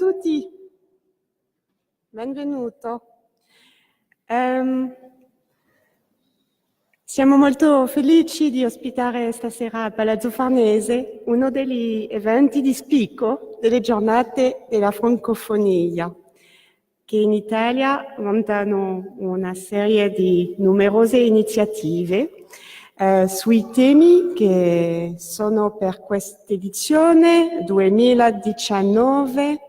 tutti, benvenuto. Siamo molto felici di ospitare stasera a Palazzo Farnese uno degli eventi di spicco delle giornate della francofonia, che in Italia vantano una serie di numerose iniziative sui temi che sono per questa edizione 2019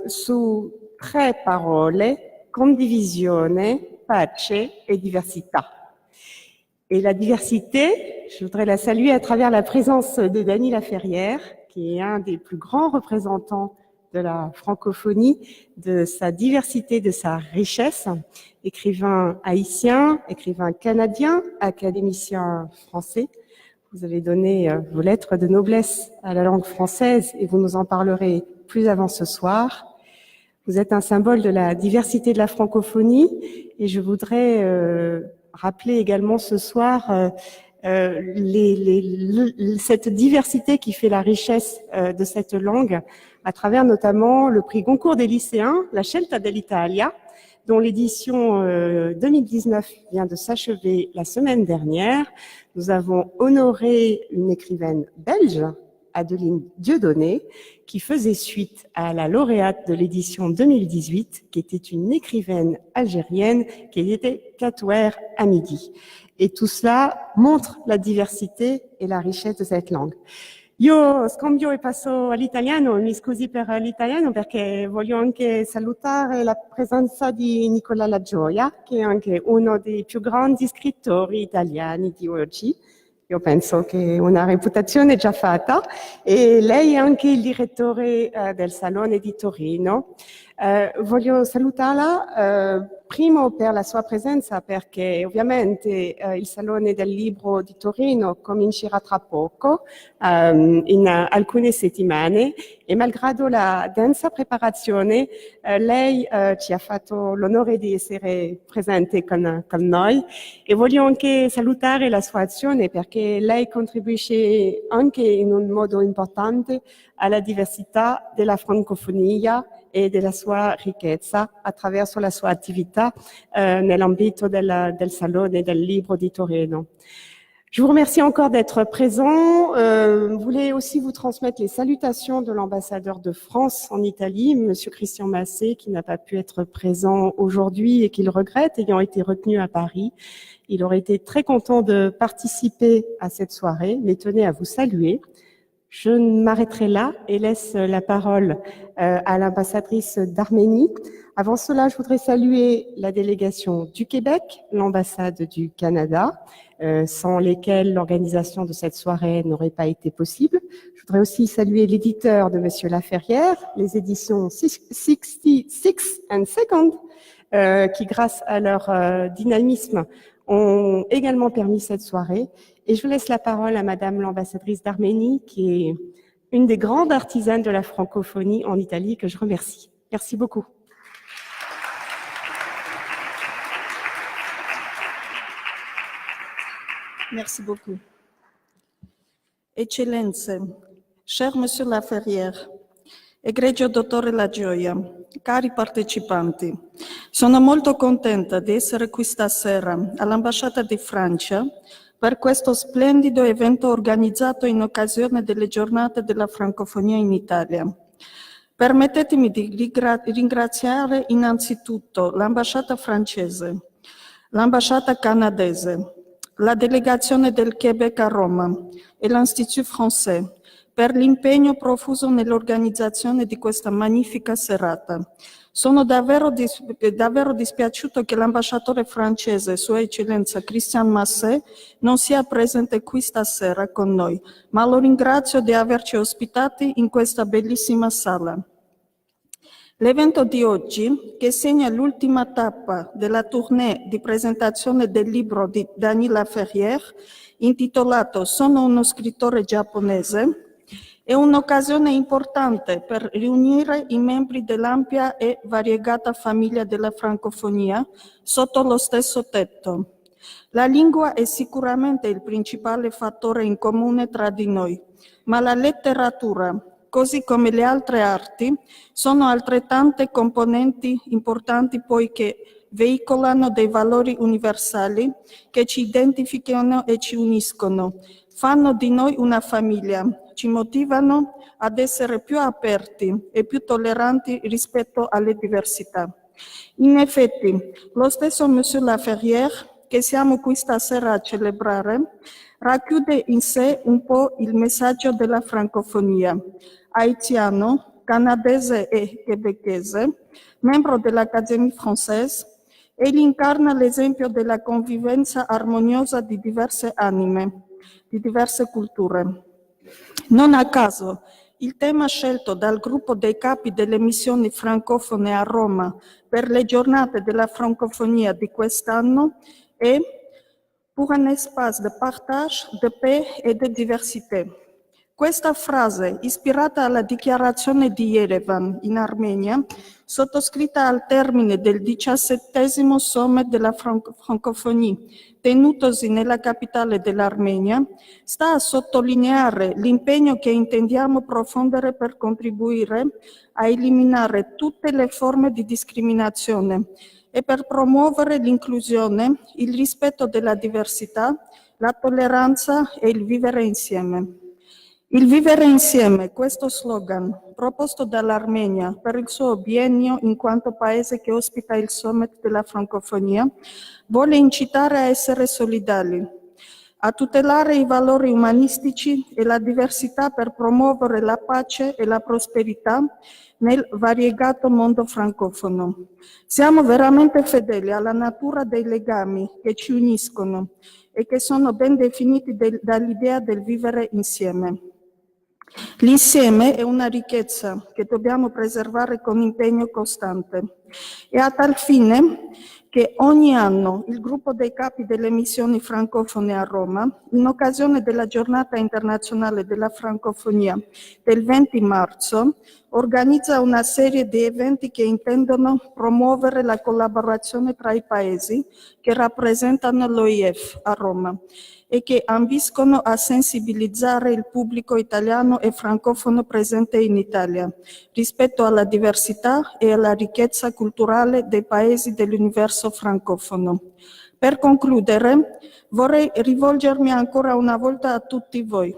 su 3 parole: condivisione, pace et diversità. Et la diversité, je voudrais la saluer à travers la présence de Dany Laferrière, qui est un des plus grands représentants de la francophonie, de sa diversité, de sa richesse, écrivain haïtien, écrivain canadien, académicien français. Vous avez donné vos lettres de noblesse à la langue française et vous nous en parlerez plus avant ce soir. Vous êtes un symbole de la diversité de la francophonie et je voudrais rappeler également ce soir cette diversité qui fait la richesse de cette langue à travers notamment le prix Goncourt des lycéens, la Scelta dell'Italia, dont l'édition 2019 vient de s'achever la semaine dernière. Nous avons honoré une écrivaine belge, Adeline Dieudonné, qui faisait suite à la lauréate de l'édition 2018, qui était une écrivaine algérienne, qui était Katouer Hamidi. Et tout cela montre la diversité et la richesse de cette langue. Io scambio e passo all'italiano, mi scusi per l'italiano perché voglio anche salutare la presenza di Nicola La Gioia, che è anche uno dei più grandi scrittori italiani di oggi. Io penso che una reputazione già fatta, e lei è anche il direttore del Salone di Torino. Voglio salutarla primo per la sua presenza perché ovviamente il Salone del Libro di Torino comincerà tra poco, in alcune settimane, e malgrado la densa preparazione lei ci ha fatto l'onore di essere presente con noi, e voglio anche salutare la sua azione perché lei contribuisce anche in un modo importante alla diversità della francofonia e della sua ricchezza attraverso la sua attività nell'ambito del Salone del Libro di Torino. Je vous remercie encore d'être présent. Je voulais aussi vous transmettre les salutations de l'ambassadeur de France en Italie, Monsieur Christian Massé, qui n'a pas pu être présent aujourd'hui et qu'il regrette, ayant été retenu à Paris. Il aurait été très content de participer à cette soirée, mais tenait à vous saluer. Je m'arrêterai là et laisse la parole à l'ambassadrice d'Arménie. Avant cela, je voudrais saluer la délégation du Québec, l'ambassade du Canada, sans lesquelles l'organisation de cette soirée n'aurait pas été possible. Je voudrais aussi saluer l'éditeur de Monsieur Laferrière, les éditions 66 and Second, qui, grâce à leur dynamisme, ont également permis cette soirée. Et je laisse la parole à Madame l'ambassadrice d'Arménie, qui est une des grandes artisanes de la francophonie en Italie, que je remercie. Merci beaucoup. Merci beaucoup. Eccellenze, cher Monsieur Laferrière, egregio Dottore La Gioia, cari partecipanti, sono molto contenta di essere qui stasera all'Ambasciata di Francia per questo splendido evento organizzato in occasione delle giornate della francofonia in Italia. Permettetemi di ringraziare innanzitutto l'ambasciata francese, l'ambasciata canadese, la delegazione del Québec a Roma e l'Institut français per l'impegno profuso nell'organizzazione di questa magnifica serata. Sono davvero dispiaciuto che l'ambasciatore francese, Sua Eccellenza Christian Massé, non sia presente qui stasera con noi, ma lo ringrazio di averci ospitati in questa bellissima sala. L'evento di oggi, che segna l'ultima tappa della tournée di presentazione del libro di Dany Laferrière, intitolato Sono uno scrittore giapponese, è un'occasione importante per riunire i membri dell'ampia e variegata famiglia della francofonia sotto lo stesso tetto. La lingua è sicuramente il principale fattore in comune tra di noi, ma la letteratura, così come le altre arti, sono altrettante componenti importanti poiché veicolano dei valori universali che ci identificano e ci uniscono, fanno di noi una famiglia, ci motivano ad essere più aperti e più tolleranti rispetto alle diversità. In effetti, lo stesso Monsieur Laferrière, che siamo qui stasera a celebrare, racchiude in sé un po' il messaggio della francofonia, haitiano, canadese e québécoise, membro dell'Académie française. Egli incarna l'esempio della convivenza armoniosa di diverse anime, di diverse culture. Non a caso, il tema scelto dal gruppo dei capi delle missioni francofone a Roma per le giornate della francofonia di quest'anno è «Pour un espace de partage, de paix et de diversité». Questa frase, ispirata alla dichiarazione di Yerevan, in Armenia, sottoscritta al termine del 17° Summit della Francophonie, tenutosi nella capitale dell'Armenia, sta a sottolineare l'impegno che intendiamo profondere per contribuire a eliminare tutte le forme di discriminazione e per promuovere l'inclusione, il rispetto della diversità, la tolleranza e il vivere insieme. Il vivere insieme, questo slogan, proposto dall'Armenia per il suo biennio in quanto paese che ospita il Summit della Francofonia, vuole incitare a essere solidali, a tutelare i valori umanistici e la diversità per promuovere la pace e la prosperità nel variegato mondo francofono. Siamo veramente fedeli alla natura dei legami che ci uniscono e che sono ben definiti dall'idea del vivere insieme. L'insieme è una ricchezza che dobbiamo preservare con impegno costante e a tal fine che ogni anno il gruppo dei capi delle missioni francofone a Roma, in occasione della giornata internazionale della francofonia del 20 marzo, organizza una serie di eventi che intendono promuovere la collaborazione tra i paesi che rappresentano l'OIF a Roma e che ambiscono a sensibilizzare il pubblico italiano e francofono presente in Italia rispetto alla diversità e alla ricchezza culturale dei paesi dell'universo francofono. Per concludere, vorrei rivolgermi ancora una volta a tutti voi,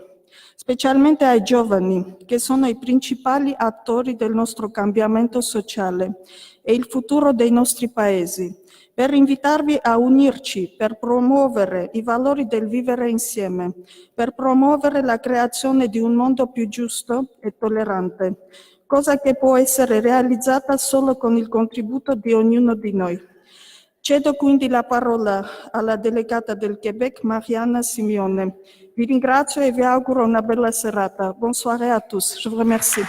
specialmente ai giovani, che sono i principali attori del nostro cambiamento sociale e il futuro dei nostri paesi, per invitarvi a unirci, per promuovere i valori del vivere insieme, per promuovere la creazione di un mondo più giusto e tollerante, cosa che può essere realizzata solo con il contributo di ognuno di noi. Cedo quindi la parola alla delegata del Québec, Mariana Simeone. Vi ringrazio e vi auguro una bella serata. Bonne soirée à tous. Je vous remercie.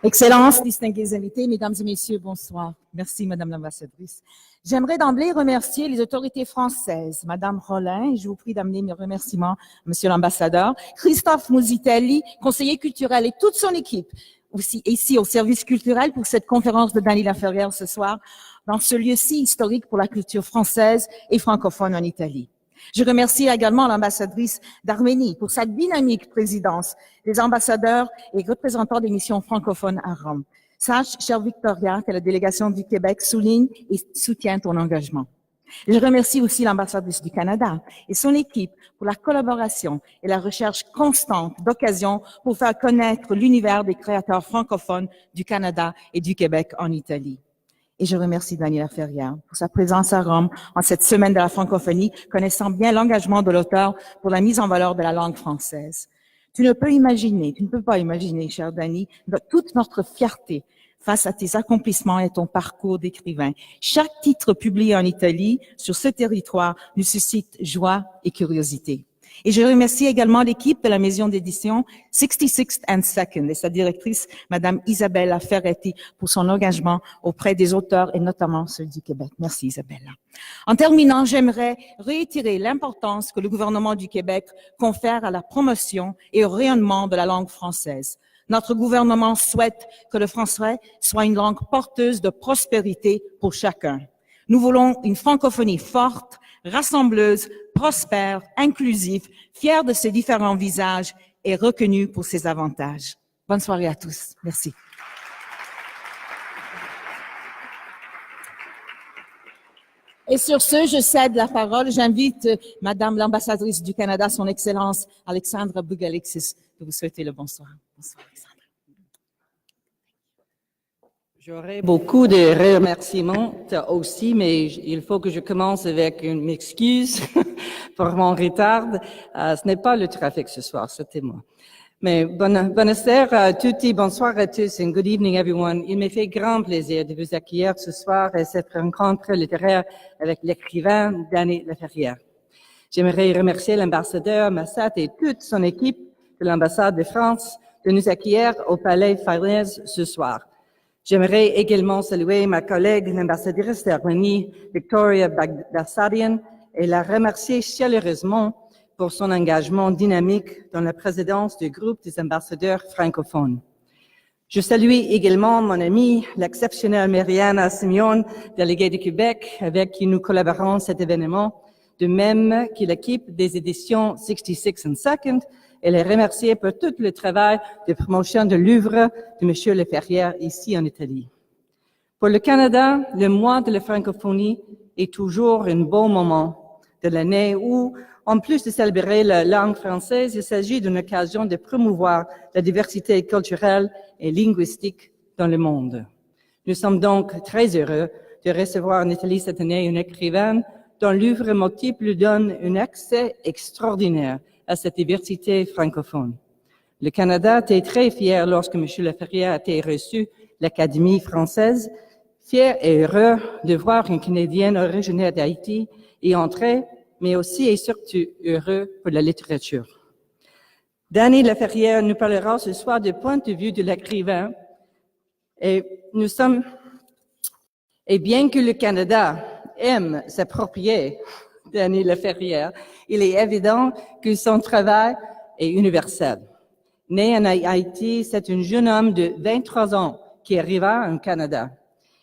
Excellences, distingués invités, mesdames et messieurs, bonsoir. Merci, madame l'ambassadrice. J'aimerais d'emblée remercier les autorités françaises, madame Rollin, et je vous prie d'amener mes remerciements, monsieur l'ambassadeur, Christophe Musitelli, conseiller culturel, et toute son équipe, aussi ici au service culturel pour cette conférence de Dany Laferrière ce soir, dans ce lieu si historique pour la culture française et francophone en Italie. Je remercie également l'ambassadrice d'Arménie pour sa dynamique présidence, les ambassadeurs et représentants des missions francophones à Rome. Sache, chère Victoria, que la délégation du Québec souligne et soutient ton engagement. Je remercie aussi l'ambassadrice du Canada et son équipe pour la collaboration et la recherche constante d'occasions pour faire connaître l'univers des créateurs francophones du Canada et du Québec en Italie. Et je remercie Dany Laferrière pour sa présence à Rome en cette semaine de la francophonie, connaissant bien l'engagement de l'auteur pour la mise en valeur de la langue française. Tu ne peux pas imaginer, cher Dany, toute notre fierté face à tes accomplissements et ton parcours d'écrivain. Chaque titre publié en Italie, sur ce territoire, nous suscite joie et curiosité. Et je remercie également l'équipe de la maison d'édition 66th and Second et sa directrice, madame Isabella Ferretti, pour son engagement auprès des auteurs et notamment ceux du Québec. Merci Isabella. En terminant, j'aimerais réitérer l'importance que le gouvernement du Québec confère à la promotion et au rayonnement de la langue française. Notre gouvernement souhaite que le français soit une langue porteuse de prospérité pour chacun. Nous voulons une francophonie forte, rassembleuse, prospère, inclusive, fière de ses différents visages et reconnue pour ses avantages. Bonne soirée à tous. Merci. Et sur ce, je cède la parole. J'invite Madame l'ambassadrice du Canada, Son Excellence Alexandra Bougalixis, de vous souhaiter le bonsoir. Bonsoir, Alexandra. J'aurais beaucoup de remerciements aussi, mais il faut que je commence avec une excuse pour mon retard. Ce n'est pas le trafic ce soir, c'était moi. Mais buonasera a tutti, bonsoir à tous, and good evening everyone. Il me fait grand plaisir de vous accueillir ce soir à cette rencontre littéraire avec l'écrivain Dany Laferrière. J'aimerais remercier l'ambassadeur Massat et toute son équipe de l'ambassade de France de nous accueillir au Palais Farnèse ce soir. J'aimerais également saluer ma collègue, l'ambassadrice d'Arménie, Victoria Barsadian, et la remercier chaleureusement pour son engagement dynamique dans la présidence du groupe des ambassadeurs francophones. Je salue également mon amie, l'exceptionnelle Mariana Simeon, déléguée du Québec, avec qui nous collaborons cet événement, de même que l'équipe des éditions 66 and Second, et les remercier pour tout le travail de promotion de l'œuvre de M. Laferrière ici en Italie. Pour le Canada, le mois de la francophonie est toujours un beau moment de l'année où, en plus de célébrer la langue française, il s'agit d'une occasion de promouvoir la diversité culturelle et linguistique dans le monde. Nous sommes donc très heureux de recevoir en Italie cette année une écrivaine dont l'œuvre multiple donne un accès extraordinaire à cette diversité francophone. Le Canada était très fier lorsque M. Laferrière a été reçu l'Académie française, fier et heureux de voir une Canadienne originaire d'Haïti y entrer, mais aussi et surtout heureux pour la littérature. Dany Laferrière nous parlera ce soir du point de vue de l'écrivain et bien que le Canada aime s'approprier Dany Laferrière, il est évident que son travail est universel. Né en Haïti, c'est un jeune homme de 23 ans qui arriva au Canada.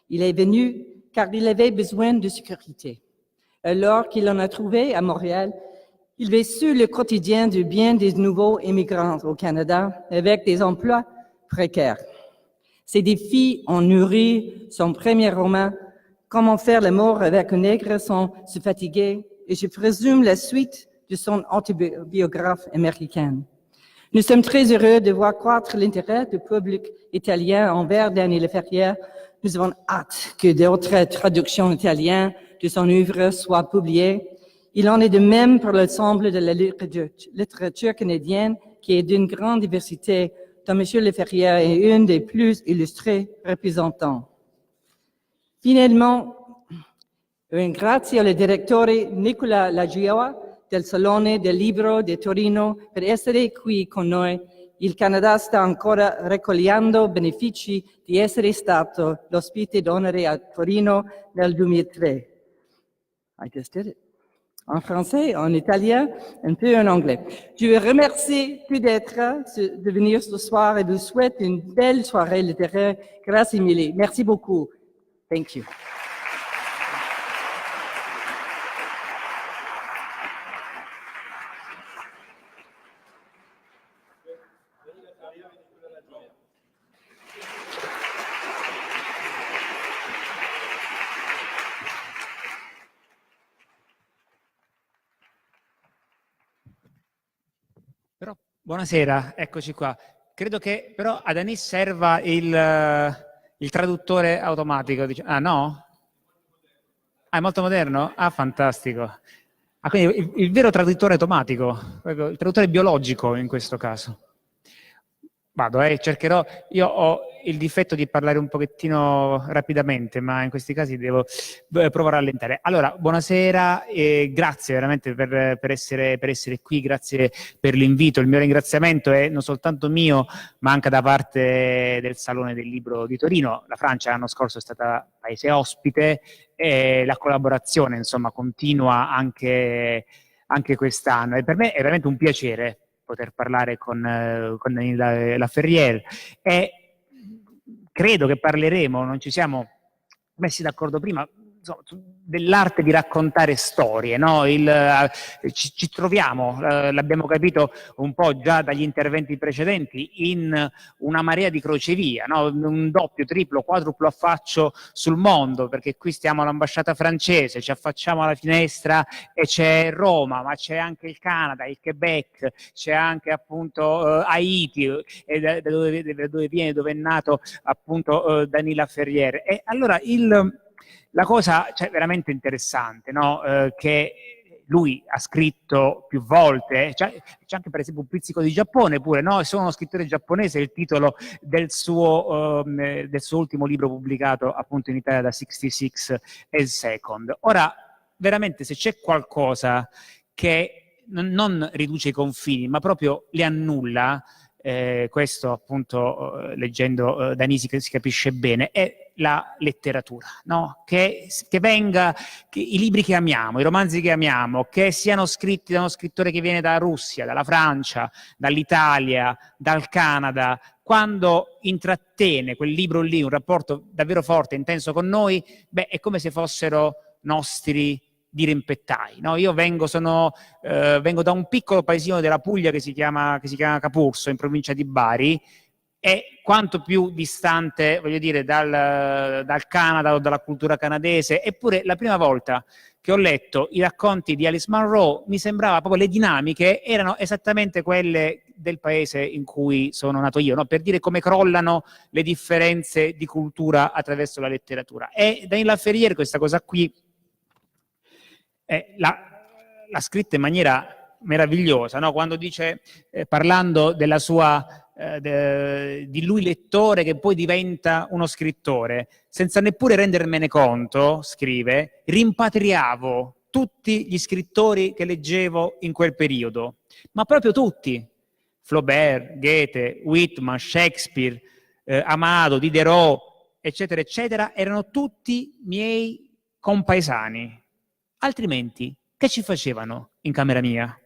Il est venu car il avait besoin de sécurité. Alors qu'il en a trouvé à Montréal, il vécut le quotidien de bien des nouveaux immigrants au Canada avec des emplois précaires. Ces défis ont nourri son premier roman, Comment faire l'amour avec un nègre sans se fatiguer, et je présume la suite de son autobiographe américaine. Nous sommes très heureux de voir croître l'intérêt du public italien envers Dany Laferrière. Nous avons hâte que d'autres traductions italiennes de son œuvre soient publiées. Il en est de même pour l'ensemble de la littérature canadienne, qui est d'une grande diversité, dont M. Laferrière est un des plus illustrés représentants. Finalement, un grazie al direttore Nicola Lagioia del Salone del Libro di Torino per essere qui con noi. Il Canada sta ancora raccogliendo benefici di essere stato l'ospite d'onore a Torino nel 2003. I just did it. En français, en italien, un peu en anglais. Je vous remercie tout de venir ce soir et vous souhaite une belle soirée littéraire. Grazie mille. Merci beaucoup. Thank you. Però, buonasera, eccoci qua. Credo che però ad Anis serva il traduttore automatico. Ah no? Ah, è molto moderno? Ah, fantastico. Ah, quindi il vero traduttore automatico, il traduttore biologico in questo caso. Vado, cercherò. Io ho il difetto di parlare un pochettino rapidamente, ma in questi casi devo provare a rallentare. Allora, buonasera e grazie veramente per essere qui, grazie per l'invito. Il mio ringraziamento è non soltanto mio, ma anche da parte del Salone del Libro di Torino. La Francia l'anno scorso è stata paese ospite e la collaborazione, insomma, continua anche quest'anno. E per me è veramente un piacere poter parlare con Laferrière e credo che parleremo, non ci siamo messi d'accordo prima, dell'arte di raccontare storie, no? Ci troviamo, l'abbiamo capito un po' già dagli interventi precedenti, in una marea di crocevia, no? Un doppio, triplo, quadruplo affaccio sul mondo, perché qui stiamo all'ambasciata francese, ci affacciamo alla finestra e c'è Roma, ma c'è anche il Canada, il Quebec, c'è anche appunto Haiti, da dove viene, dove è nato appunto Danila Ferrier. E allora la cosa, cioè, veramente interessante, no? Che lui ha scritto più volte, c'è anche per esempio un pizzico di Giappone pure, no? Sono uno scrittore giapponese, è il titolo del suo ultimo libro pubblicato appunto in Italia da 66 and Second. Ora, veramente, se c'è qualcosa che non riduce i confini, ma proprio li annulla, questo appunto leggendo Danisi si capisce bene, è la letteratura, no? Che venga, i libri che amiamo, i romanzi che amiamo, che siano scritti da uno scrittore che viene dalla Russia, dalla Francia, dall'Italia, dal Canada, quando intrattene quel libro lì un rapporto davvero forte, intenso con noi, beh, è come se fossero nostri dirimpettai, no? Io vengo da un piccolo paesino della Puglia che si chiama Capurso, in provincia di Bari, e quanto più distante, voglio dire, dal Canada o dalla cultura canadese. Eppure la prima volta che ho letto i racconti di Alice Munro mi sembrava proprio le dinamiche erano esattamente quelle del paese in cui sono nato io, no? Per dire come crollano le differenze di cultura attraverso la letteratura. E Danila Ferrier questa cosa qui l'ha scritta in maniera meravigliosa, no? Quando dice, parlando della sua di lui lettore che poi diventa uno scrittore, senza neppure rendermene conto, scrive, rimpatriavo tutti gli scrittori che leggevo in quel periodo, ma proprio tutti, Flaubert, Goethe, Whitman, Shakespeare, Amado, Diderot, eccetera, eccetera, erano tutti miei compaesani. Altrimenti, che ci facevano in camera mia?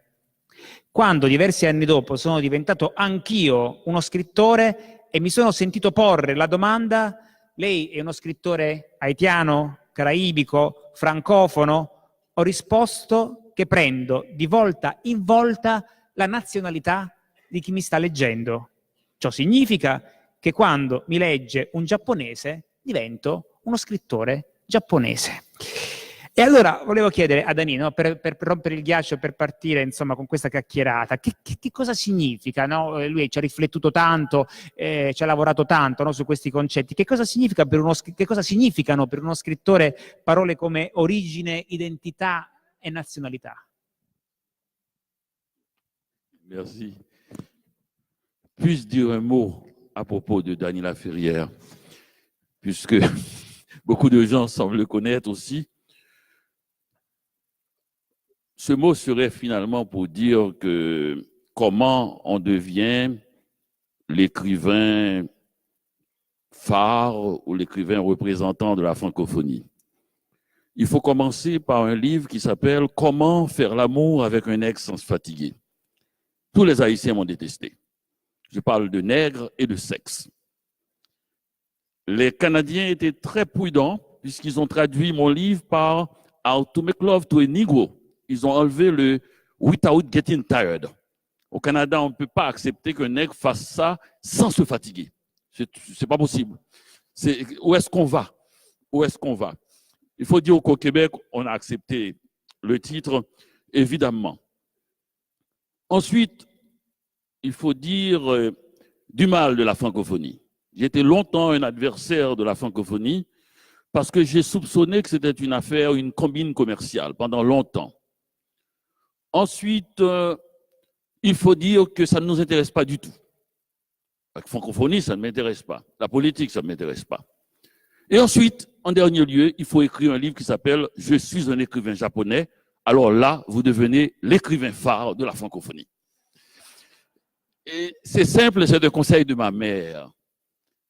Quando diversi anni dopo sono diventato anch'io uno scrittore e mi sono sentito porre la domanda: lei è uno scrittore haitiano, caraibico, francofono? Ho risposto che prendo di volta in volta la nazionalità di chi mi sta leggendo. Ciò significa che quando mi legge un giapponese divento uno scrittore giapponese. E allora volevo chiedere a Danilo, per rompere il ghiaccio, per partire insomma con questa chiacchierata, che cosa significa, no? Lui ci ha riflettuto tanto, ci ha lavorato tanto, no, su questi concetti. Che cosa significano per uno scrittore parole come origine, identità e nazionalità? Merci. Puis-je dire un mot à propos de Danila Ferrier, puisque beaucoup de gens semblent le connaître aussi. Ce mot serait finalement pour dire que comment on devient l'écrivain phare ou l'écrivain représentant de la francophonie. Il faut commencer par un livre qui s'appelle « Comment faire l'amour avec un nègre sans se fatiguer ». Tous les Haïtiens m'ont détesté. Je parle de nègre et de sexe. Les Canadiens étaient très prudents puisqu'ils ont traduit mon livre par « How to make love to a Negro ». Ils ont enlevé le « without getting tired ». Au Canada, on ne peut pas accepter qu'un nègre fasse ça sans se fatiguer. C'est pas possible. Où est-ce qu'on va? Où est-ce qu'on va? Il faut dire qu'au Québec, on a accepté le titre, évidemment. Ensuite, il faut dire du mal de la francophonie. J'étais longtemps un adversaire de la francophonie parce que j'ai soupçonné que c'était une affaire, une combine commerciale pendant longtemps. Ensuite, il faut dire que ça ne nous intéresse pas du tout. La francophonie, ça ne m'intéresse pas. La politique, ça ne m'intéresse pas. Et ensuite, en dernier lieu, il faut écrire un livre qui s'appelle « Je suis un écrivain japonais ». Alors là, vous devenez l'écrivain phare de la francophonie. Et c'est simple, c'est le conseil de ma mère.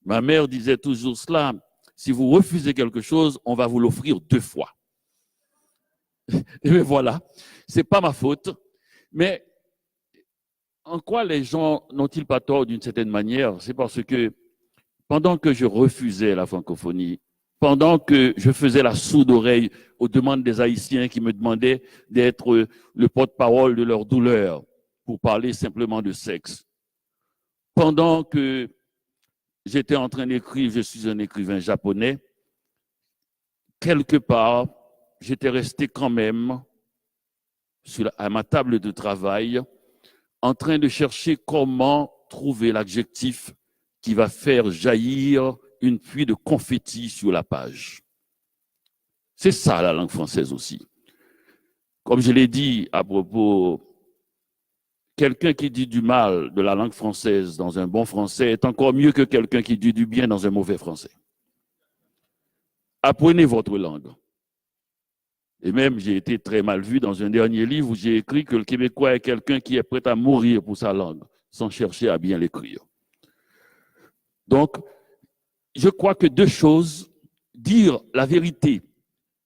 Ma mère disait toujours cela, si vous refusez quelque chose, on va vous l'offrir 2 fois. Et bien voilà, c'est pas ma faute, mais en quoi les gens n'ont-ils pas tort d'une certaine manière? C'est parce que pendant que je refusais la francophonie, pendant que je faisais la sourde oreille aux demandes des Haïtiens qui me demandaient d'être le porte-parole de leur douleur pour parler simplement de sexe. Pendant que j'étais en train d'écrire, je suis un écrivain japonais, quelque part, j'étais resté quand même à ma table de travail en train de chercher comment trouver l'adjectif qui va faire jaillir une pluie de confettis sur la page. C'est ça la langue française aussi. Comme je l'ai dit à propos, quelqu'un qui dit du mal de la langue française dans un bon français est encore mieux que quelqu'un qui dit du bien dans un mauvais français. Apprenez votre langue. Et même, j'ai été très mal vu dans un dernier livre où j'ai écrit que le Québécois est quelqu'un qui est prêt à mourir pour sa langue, sans chercher à bien l'écrire. Donc, je crois que deux choses, dire la vérité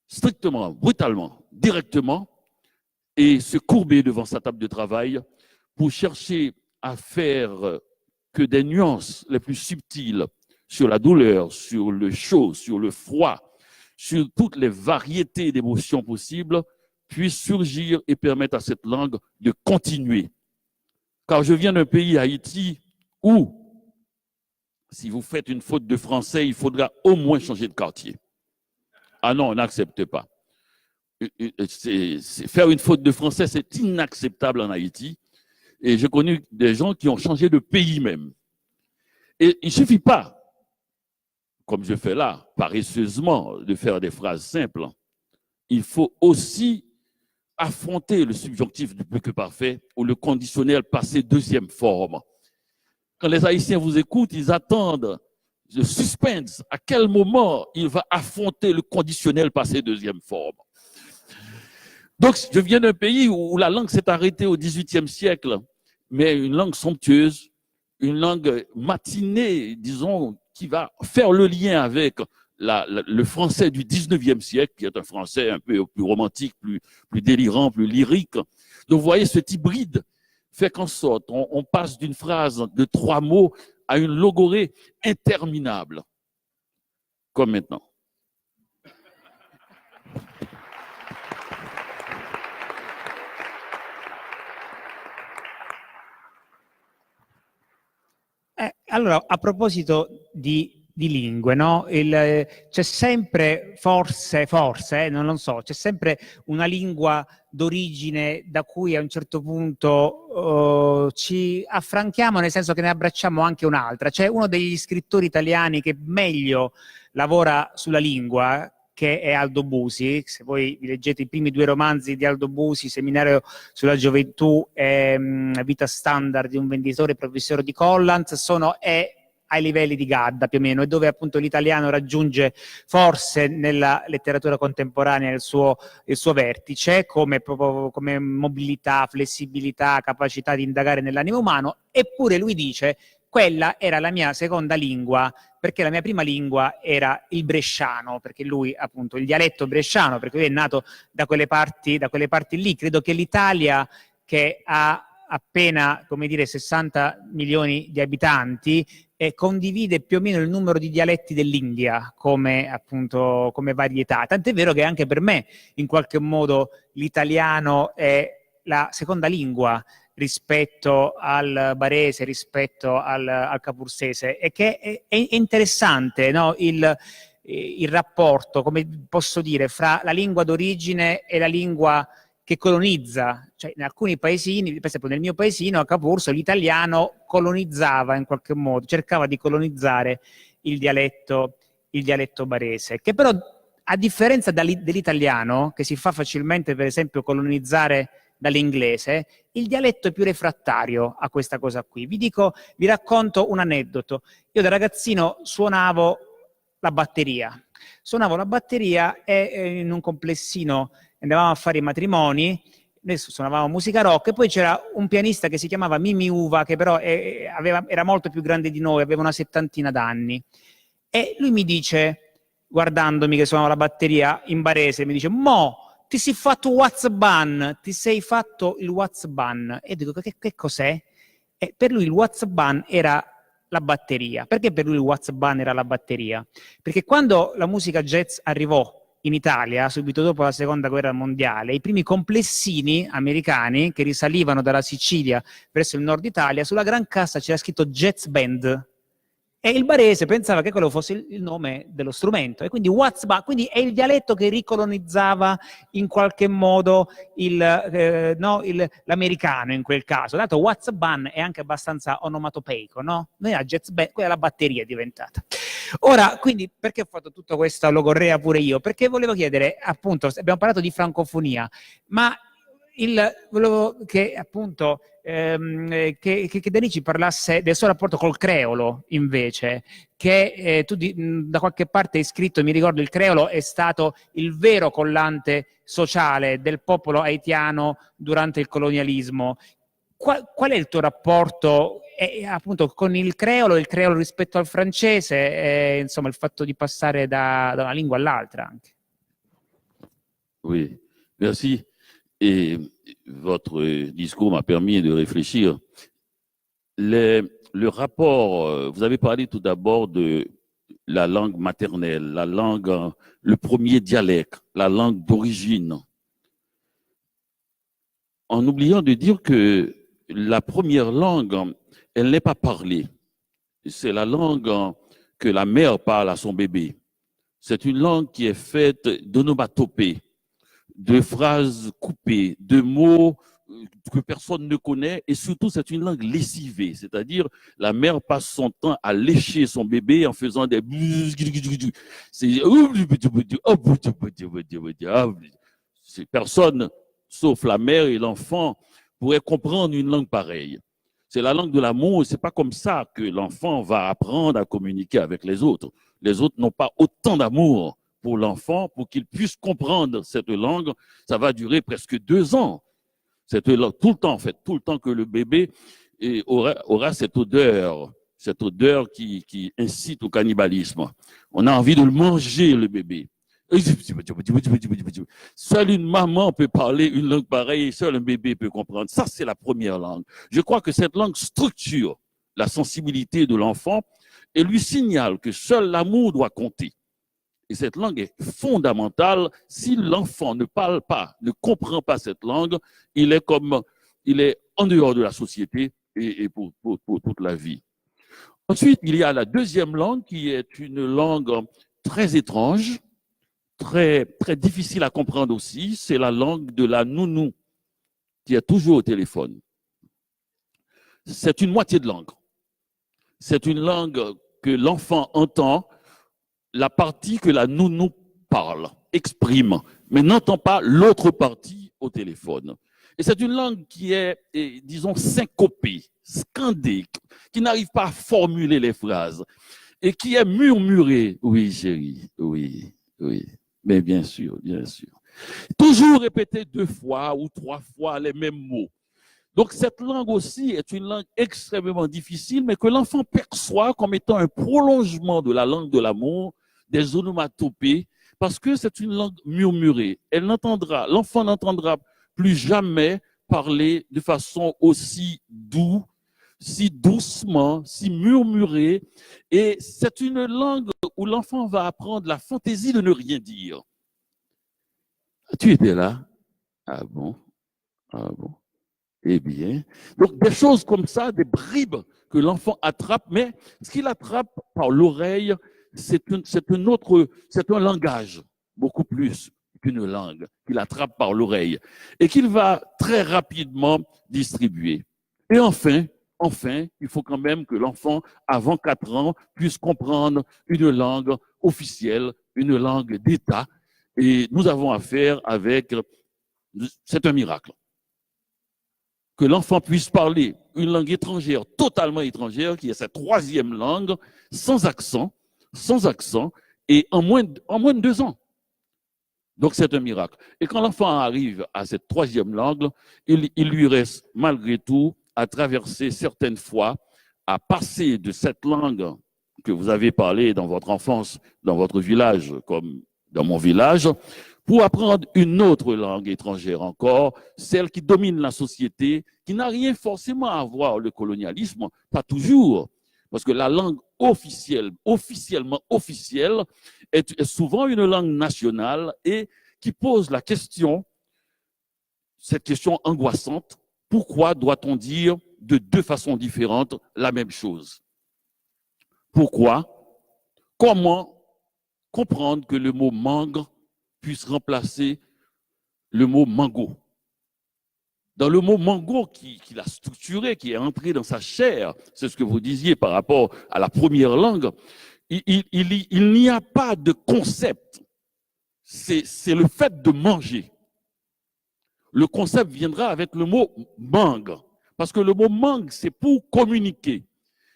strictement, brutalement, directement, et se courber devant sa table de travail pour chercher à faire que des nuances les plus subtiles sur la douleur, sur le chaud, sur le froid, sur toutes les variétés d'émotions possibles, puissent surgir et permettre à cette langue de continuer. Car je viens d'un pays, Haïti, où si vous faites une faute de français, il faudra au moins changer de quartier. Ah non, on n'accepte pas. Faire une faute de français, c'est inacceptable en Haïti. Et j'ai connu des gens qui ont changé de pays même. Et il ne suffit pas, comme je fais là, paresseusement, de faire des phrases simples. Il faut aussi affronter le subjonctif du plus que parfait ou le conditionnel passé deuxième forme. Quand les Haïtiens vous écoutent, ils attendent le suspense. À quel moment il va affronter le conditionnel passé deuxième forme? Donc, je viens d'un pays où la langue s'est arrêtée au XVIIIe siècle, mais une langue somptueuse, une langue matinée, disons, qui va faire le lien avec le français du XIXe siècle, qui est un français un peu plus romantique, plus délirant, plus lyrique. Donc, vous voyez, cet hybride fait qu'en sorte, on passe d'une phrase de 3 mots à une logorée interminable, comme maintenant. Allora, a proposito di lingue, no? C'è sempre, forse, non lo so, c'è sempre una lingua d'origine da cui a un certo punto ci affranchiamo, nel senso che ne abbracciamo anche un'altra. C'è uno degli scrittori italiani che meglio lavora sulla lingua, che è Aldo Busi. Se voi vi leggete i primi 2 romanzi di Aldo Busi, Seminario sulla gioventù e Vita standard di un venditore professore di Collins, è ai livelli di Gadda più o meno, e dove appunto l'italiano raggiunge forse nella letteratura contemporanea il suo vertice come mobilità, flessibilità, capacità di indagare nell'animo umano. Eppure lui dice: quella era la mia seconda lingua, perché la mia prima lingua era il bresciano, perché lui appunto il dialetto bresciano, perché lui è nato da quelle parti lì. Credo che l'Italia, che ha appena, come dire, 60 milioni di abitanti, condivide più o meno il numero di dialetti dell'India come varietà. Tant'è vero che anche per me, in qualche modo, l'italiano è la seconda lingua rispetto al barese, rispetto al capursese, e che è interessante, no? Il rapporto, come posso dire, fra la lingua d'origine e la lingua che colonizza. Cioè, in alcuni paesini, per esempio nel mio paesino a Capurso, l'italiano colonizzava in qualche modo, cercava di colonizzare il dialetto barese, che però, a differenza dell'italiano, che si fa facilmente per esempio colonizzare dall'inglese, il dialetto è più refrattario a questa cosa qui. Vi racconto un aneddoto. Io da ragazzino suonavo la batteria e in un complessino andavamo a fare i matrimoni, noi suonavamo musica rock, e poi c'era un pianista che si chiamava Mimi Uva, che però era molto più grande di noi, aveva una 70 d'anni, e lui mi dice, guardandomi che suonavo la batteria in barese, mi dice: "Mo, ti sei fatto WhatsApp, ti sei fatto il WhatsApp." E dico: che cos'è? E per lui il WhatsApp era la batteria. Perché per lui il What's Bun era la batteria? Perché quando la musica jazz arrivò in Italia, subito dopo la seconda guerra mondiale, i primi complessini americani che risalivano dalla Sicilia verso il nord Italia, sulla gran cassa c'era scritto Jazz Band. E il barese pensava che quello fosse il nome dello strumento, e quindi quindi è il dialetto che ricolonizzava in qualche modo l'americano in quel caso. Dato What's Bun è anche abbastanza onomatopeico, no? Noi a jazz band, quella è la batteria è diventata. Ora, quindi, perché ho fatto tutta questa logorrea pure io? Perché volevo chiedere, appunto, abbiamo parlato di francofonia, ma volevo che appunto che Danici parlasse del suo rapporto col creolo, invece, che tu da qualche parte hai scritto, mi ricordo, il creolo è stato il vero collante sociale del popolo haitiano durante il colonialismo. Qual è il tuo rapporto appunto con il creolo rispetto al francese, insomma il fatto di passare da una lingua all'altra anche? Oui, merci. Et votre discours m'a permis de réfléchir. Le rapport, vous avez parlé tout d'abord de la langue maternelle, la langue, le premier dialecte, la langue d'origine, en oubliant de dire que la première langue, elle n'est pas parlée. C'est la langue que la mère parle à son bébé. C'est une langue qui est faite d'onomatopées, de phrases coupées, de mots que personne ne connaît, et surtout c'est une langue lessivée, c'est-à-dire la mère passe son temps à lécher son bébé en faisant des personne sauf la mère et l'enfant pourrait comprendre une langue pareille. C'est la langue de l'amour, c'est pas comme ça que l'enfant va apprendre à communiquer avec les autres. Les autres n'ont pas autant d'amour pour l'enfant, pour qu'il puisse comprendre cette langue. Ça va durer presque 2 ans. Cette langue, tout le temps, en fait, tout le temps que le bébé aura cette odeur qui incite au cannibalisme. On a envie de le manger, le bébé. Seule une maman peut parler une langue pareille, seul un bébé peut comprendre. Ça, c'est la première langue. Je crois que cette langue structure la sensibilité de l'enfant et lui signale que seul l'amour doit compter. Et cette langue est fondamentale. Si l'enfant ne parle pas, ne comprend pas cette langue, il est en dehors de la société et pour toute la vie. Ensuite, il y a la deuxième langue qui est une langue très étrange, très, très difficile à comprendre aussi. C'est la langue de la nounou qui est toujours au téléphone. C'est une moitié de langue. C'est une langue que l'enfant entend, la partie que la nounou parle, exprime, mais n'entend pas l'autre partie au téléphone. Et c'est une langue qui est, disons, syncopée, scandée, qui n'arrive pas à formuler les phrases et qui est murmurée. Oui, chérie, oui, oui, mais bien sûr, bien sûr. Toujours répéter 2 fois ou 3 fois les mêmes mots. Donc, cette langue aussi est une langue extrêmement difficile, mais que l'enfant perçoit comme étant un prolongement de la langue de l'amour, des onomatopées, parce que c'est une langue murmurée. L'enfant n'entendra plus jamais parler de façon aussi douce, si doucement, si murmurée. Et c'est une langue où l'enfant va apprendre la fantaisie de ne rien dire. Tu étais là? Ah bon? Ah bon? Eh bien, donc des choses comme ça, des bribes que l'enfant attrape, mais ce qu'il attrape par l'oreille, c'est un langage, beaucoup plus qu'une langue, qu'il attrape par l'oreille et qu'il va très rapidement distribuer. Et enfin, il faut quand même que l'enfant, avant 4 ans, puisse comprendre une langue officielle, une langue d'État. Et nous avons affaire avec, c'est un miracle, que l'enfant puisse parler une langue étrangère, totalement étrangère, qui est sa 3e langue, sans accent, et en moins de 2 ans. Donc c'est un miracle. Et quand l'enfant arrive à cette 3e langue, il lui reste malgré tout à traverser certaines fois, à passer de cette langue que vous avez parlé dans votre enfance, dans votre village, comme dans mon village, pour apprendre une autre langue étrangère encore, celle qui domine la société, qui n'a rien forcément à voir avec le colonialisme, pas toujours, Parce que la langue officielle, officiellement officielle, est souvent une langue nationale et qui pose la question, cette question angoissante, pourquoi doit-on dire de deux façons différentes la même chose? Pourquoi? Comment comprendre que le mot mangue puisse remplacer le mot mango? Dans le mot mango qu'il a structuré, qui est entré dans sa chair, c'est ce que vous disiez par rapport à la première langue, il n'y a pas de concept. C'est le fait de manger. Le concept viendra avec le mot mangue. Parce que le mot mangue, c'est pour communiquer.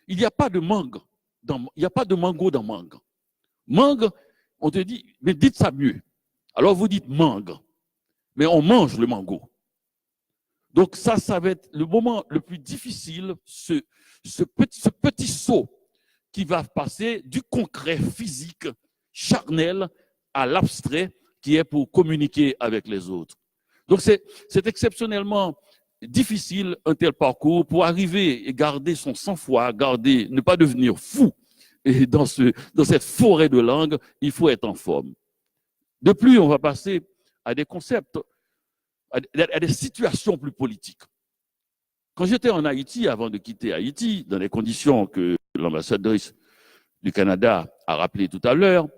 Il n'y a pas de mangue. Il n'y a pas de mango dans mangue. Mangue, on te dit, mais dites ça mieux. Alors vous dites mangue. Mais on mange le mango. Donc ça va être le moment le plus difficile, ce petit saut qui va passer du concret physique, charnel, à l'abstrait, qui est pour communiquer avec les autres. Donc c'est exceptionnellement difficile un tel parcours pour arriver et garder son sang-froid, ne pas devenir fou. Et dans cette forêt de langues, il faut être en forme. De plus, on va passer à des concepts, à des situations plus politiques. Quand j'étais en Haïti, avant de quitter Haïti, dans les conditions que l'ambassadrice du Canada a rappelées tout à l'heure,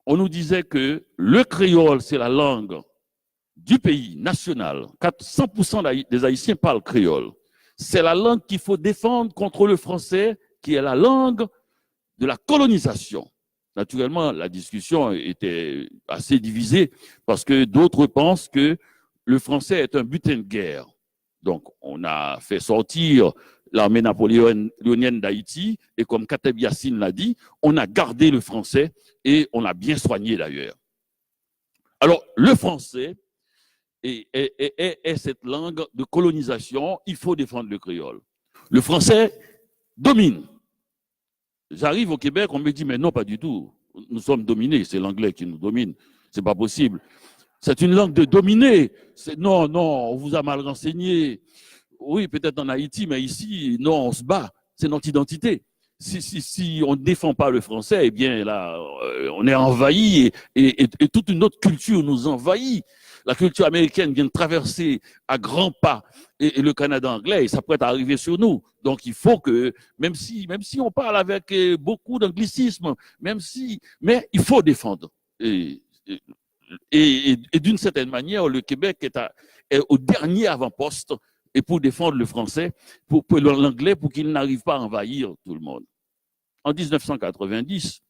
on nous disait que le créole, c'est la langue du pays national. 100% des Haïtiens parlent créole. C'est la langue qu'il faut défendre contre le français, qui est la langue de la colonisation. Naturellement, la discussion était assez divisée parce que d'autres pensent que le français est un butin de guerre. Donc, on a fait sortir l'armée napoléonienne d'Haïti et comme Kateb Yassine l'a dit, on a gardé le français et on l'a bien soigné d'ailleurs. Alors, le français est cette langue de colonisation, il faut défendre le créole. Le français domine. J'arrive au Québec, on me dit, mais non, pas du tout. Nous sommes dominés, c'est l'anglais qui nous domine. C'est pas possible. C'est une langue de dominer. Non, on vous a mal renseigné. Oui, peut-être en Haïti, mais ici, non, on se bat. C'est notre identité. Si on ne défend pas le français, eh bien là, on est envahi et toute une autre culture nous envahit. La culture américaine vient de traverser à grands pas et le Canada anglais s'apprête à arriver sur nous. Donc il faut que, même si on parle avec beaucoup d'anglicisme, mais il faut défendre. Et d'une certaine manière, le Québec est au dernier avant-poste et pour défendre le français, pour l'anglais, pour qu'il n'arrive pas à envahir tout le monde. En 1990,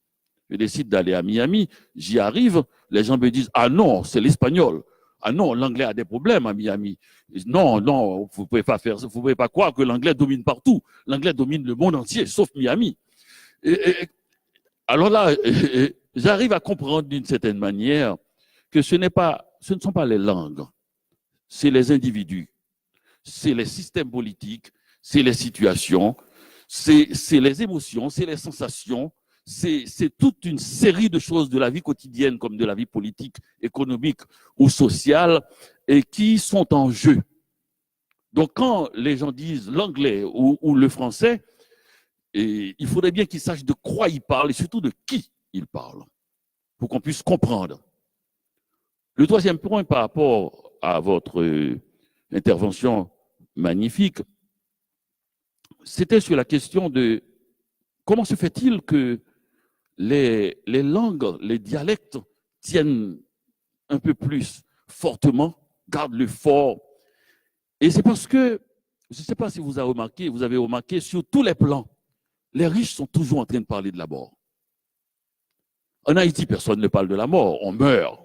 je décide d'aller à Miami, j'y arrive, les gens me disent « Ah non, c'est l'espagnol. Ah non, l'anglais a des problèmes à Miami. Non, vous ne pouvez pas faire ça, vous ne pouvez pas croire que l'anglais domine partout. L'anglais domine le monde entier, sauf Miami. » Alors là, j'arrive à comprendre d'une certaine manière que ce ne sont pas les langues, c'est les individus, c'est les systèmes politiques, c'est les situations, c'est les émotions, c'est les sensations, c'est toute une série de choses de la vie quotidienne comme de la vie politique, économique ou sociale et qui sont en jeu. Donc quand les gens disent l'anglais ou le français, il faudrait bien qu'ils sachent de quoi ils parlent et surtout de qui ils parlent pour qu'on puisse comprendre. Le troisième point par rapport à votre intervention magnifique, c'était sur la question de comment se fait-il que les langues, les dialectes tiennent un peu plus fortement, gardent le fort. Et c'est parce que, je ne sais pas si vous avez remarqué, sur tous les plans, les riches sont toujours en train de parler de la mort. En Haïti, personne ne parle de la mort, on meurt.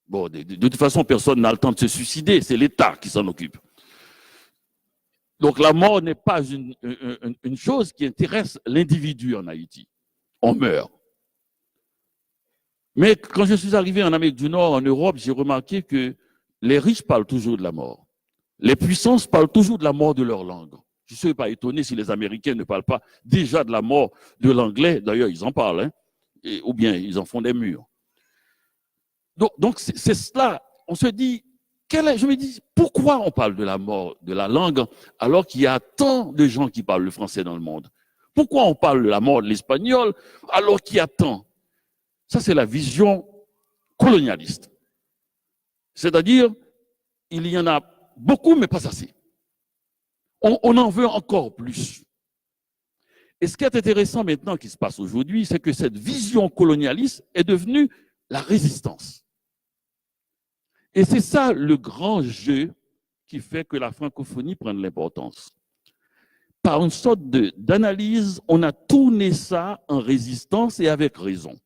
Bon, de toute façon, personne n'a le temps de se suicider, c'est l'État qui s'en occupe. Donc la mort n'est pas une chose qui intéresse l'individu en Haïti. On meurt. Mais quand je suis arrivé en Amérique du Nord, en Europe, j'ai remarqué que les riches parlent toujours de la mort. Les puissances parlent toujours de la mort de leur langue. Je ne serais pas étonné si les Américains ne parlent pas déjà de la mort de l'anglais. D'ailleurs, ils en parlent, hein, ou bien ils en font des murs. Donc c'est cela. On se dit, je me dis, pourquoi on parle de la mort de la langue alors qu'il y a tant de gens qui parlent le français dans le monde? Pourquoi on parle de la mort de l'espagnol alors qu'il y a tant? Ça, c'est la vision colonialiste. C'est-à-dire, il y en a beaucoup, mais pas assez. On en veut encore plus. Et ce qui est intéressant maintenant qui se passe aujourd'hui, c'est que cette vision colonialiste est devenue la résistance. Et c'est ça le grand jeu qui fait que la francophonie prend de l'importance. Par une sorte d'analyse, on a tourné ça en résistance et avec raison.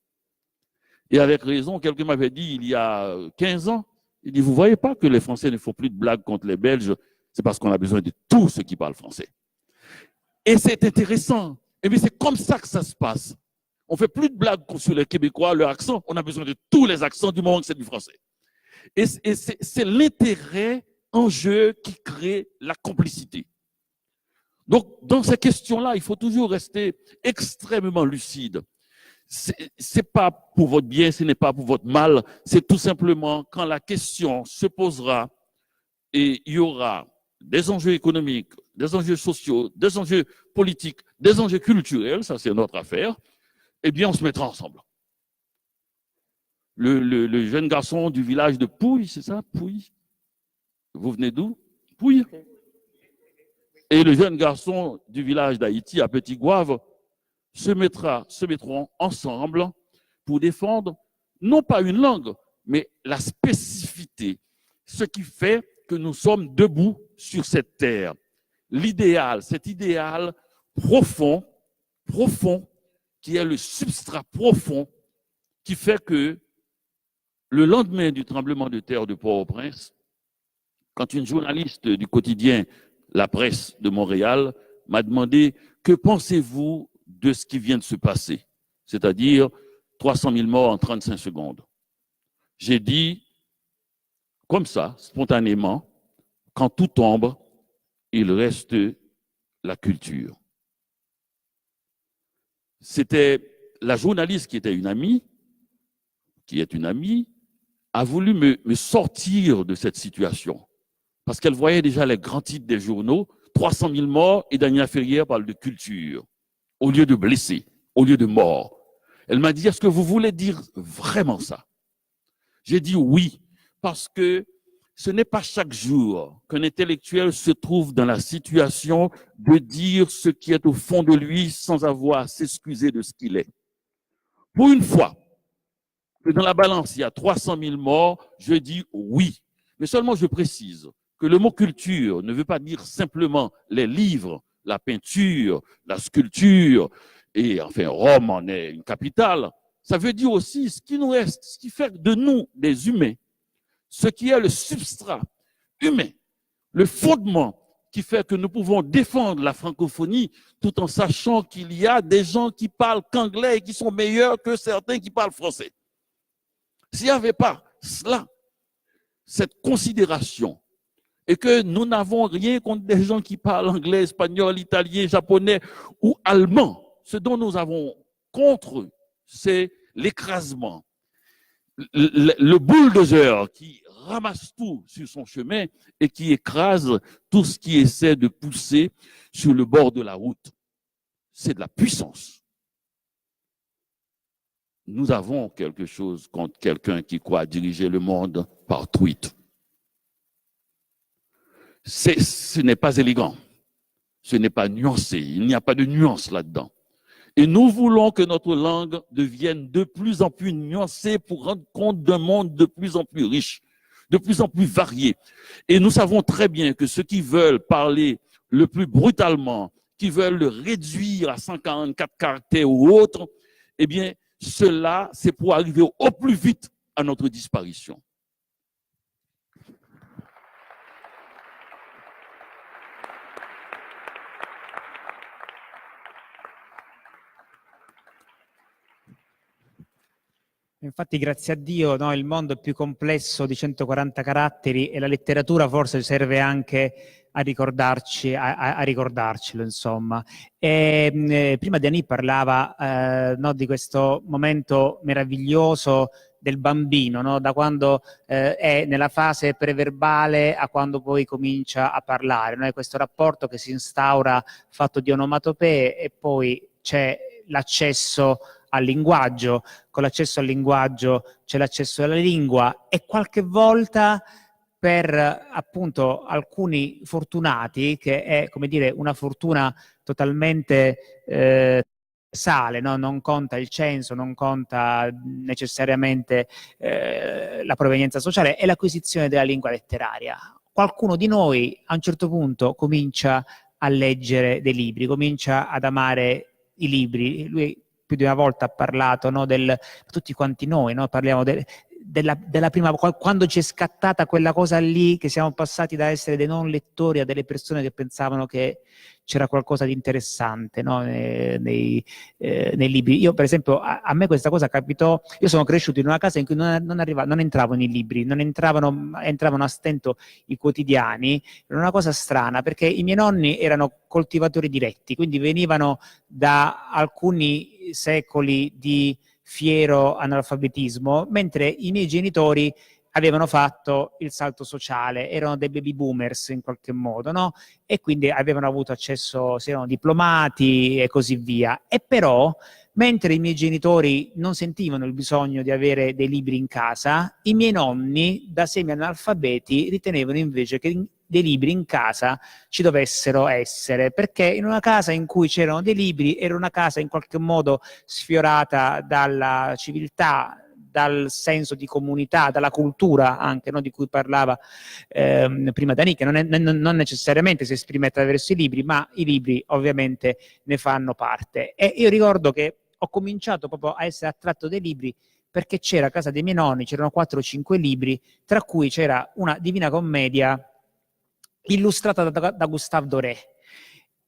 Et avec raison, quelqu'un m'avait dit il y a 15 ans, il dit, vous ne voyez pas que les Français ne font plus de blagues contre les Belges, c'est parce qu'on a besoin de tous ceux qui parlent français. Et c'est intéressant. Et bien c'est comme ça que ça se passe. On ne fait plus de blagues sur les Québécois, leur accent, on a besoin de tous les accents du moment que c'est du français. Et c'est l'intérêt en jeu qui crée la complicité. Donc, dans ces questions-là, il faut toujours rester extrêmement lucide. C'est pas pour votre bien, ce n'est pas pour votre mal, c'est tout simplement quand la question se posera et il y aura des enjeux économiques, des enjeux sociaux, des enjeux politiques, des enjeux culturels, ça c'est notre affaire, eh bien on se mettra ensemble. Le jeune garçon du village de Pouille, c'est ça, Pouille? Vous venez d'où? Pouille? Et le jeune garçon du village d'Haïti, à Petit Gouave, se mettront ensemble pour défendre non pas une langue, mais la spécificité, ce qui fait que nous sommes debout sur cette terre. L'idéal, cet idéal profond, qui est le substrat profond, qui fait que le lendemain du tremblement de terre de Port-au-Prince, quand une journaliste du quotidien La Presse de Montréal m'a demandé « Que pensez-vous de ce qui vient de se passer ?» C'est-à-dire 300 000 morts en 35 secondes. J'ai dit, comme ça, spontanément, quand tout tombe, il reste la culture. C'était la journaliste qui était une amie, a voulu me sortir de cette situation. Parce qu'elle voyait déjà les grands titres des journaux, 300 000 morts, et Daniela Ferrière parle de culture, au lieu de blessés, au lieu de morts. Elle m'a dit, est-ce que vous voulez dire vraiment ça? J'ai dit oui, parce que ce n'est pas chaque jour qu'un intellectuel se trouve dans la situation de dire ce qui est au fond de lui sans avoir à s'excuser de ce qu'il est. Pour une fois, que dans la balance, il y a 300 000 morts, je dis oui. Mais seulement je précise que le mot culture ne veut pas dire simplement les livres, la peinture, la sculpture, et enfin Rome en est une capitale. Ça veut dire aussi ce qui nous reste, ce qui fait de nous des humains, ce qui est le substrat humain, le fondement qui fait que nous pouvons défendre la francophonie tout en sachant qu'il y a des gens qui parlent qu'anglais et qui sont meilleurs que certains qui parlent français. S'il n'y avait pas cela, cette considération, et que nous n'avons rien contre des gens qui parlent anglais, espagnol, italien, japonais ou allemand, ce dont nous avons contre eux, c'est l'écrasement, le bulldozer qui ramasse tout sur son chemin et qui écrase tout ce qui essaie de pousser sur le bord de la route. C'est de la puissance. Nous avons quelque chose contre quelqu'un qui croit diriger le monde par tweet. Ce n'est pas élégant, ce n'est pas nuancé, il n'y a pas de nuance là-dedans. Et nous voulons que notre langue devienne de plus en plus nuancée pour rendre compte d'un monde de plus en plus riche, de plus en plus varié. Et nous savons très bien que ceux qui veulent parler le plus brutalement, qui veulent le réduire à 144 caractères ou autre, eh bien, cela, c'est pour arriver au plus vite à notre disparition. Infatti, grazie a Dio, no, il mondo è più complesso di 140 caratteri e la letteratura forse serve anche a ricordarcelo, insomma. Prima Denis parlava no, di questo momento meraviglioso del bambino, no? Da quando è nella fase preverbale a quando poi comincia a parlare, no? È questo rapporto che si instaura fatto di onomatopee e poi c'è l'accesso al linguaggio, con l'accesso al linguaggio c'è l'accesso alla lingua e qualche volta per appunto alcuni fortunati, che è come dire una fortuna totalmente sale, no? Non conta il censo, non conta necessariamente la provenienza sociale, è l'acquisizione della lingua letteraria. Qualcuno di noi a un certo punto comincia a leggere dei libri, comincia ad amare i libri. Lui più di una volta ha parlato, no, tutti quanti noi, no? Parliamo della prima, quando ci è scattata quella cosa lì, che siamo passati da essere dei non lettori a delle persone che pensavano che c'era qualcosa di interessante, no? nei libri. Io per esempio, a me questa cosa capitò, io sono cresciuto in una casa in cui non entravano i libri, entravano a stento i quotidiani. Era una cosa strana perché i miei nonni erano coltivatori diretti, quindi venivano da alcuni secoli di fiero analfabetismo, mentre i miei genitori avevano fatto il salto sociale, erano dei baby boomers in qualche modo, no? E quindi avevano avuto accesso, si erano diplomati e così via. E però, mentre i miei genitori non sentivano il bisogno di avere dei libri in casa, i miei nonni, da semi-analfabeti, ritenevano invece che dei libri in casa ci dovessero essere, perché in una casa in cui c'erano dei libri era una casa in qualche modo sfiorata dalla civiltà, dal senso di comunità, dalla cultura anche, no, di cui parlava prima Dani, che non necessariamente si esprime attraverso i libri, ma i libri ovviamente ne fanno parte. E io ricordo che ho cominciato proprio a essere attratto dai libri perché c'era a casa dei miei nonni, c'erano 4 o 5 libri, tra cui c'era una Divina Commedia illustrata da Gustave Doré.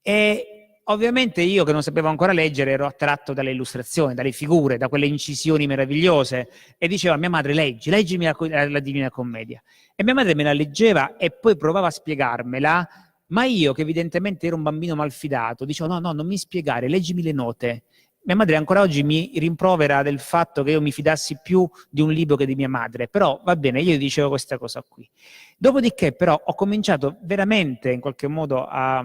E ovviamente io, che non sapevo ancora leggere, ero attratto dalle illustrazioni, dalle figure, da quelle incisioni meravigliose, e dicevo a mia madre: leggimi la Divina Commedia. E mia madre me la leggeva e poi provava a spiegarmela, ma io, che evidentemente ero un bambino malfidato, dicevo: no, non mi spiegare, leggimi le note. Mia madre ancora oggi mi rimprovera del fatto che io mi fidassi più di un libro che di mia madre, però va bene, io dicevo questa cosa qui. Dopodiché però ho cominciato veramente in qualche modo a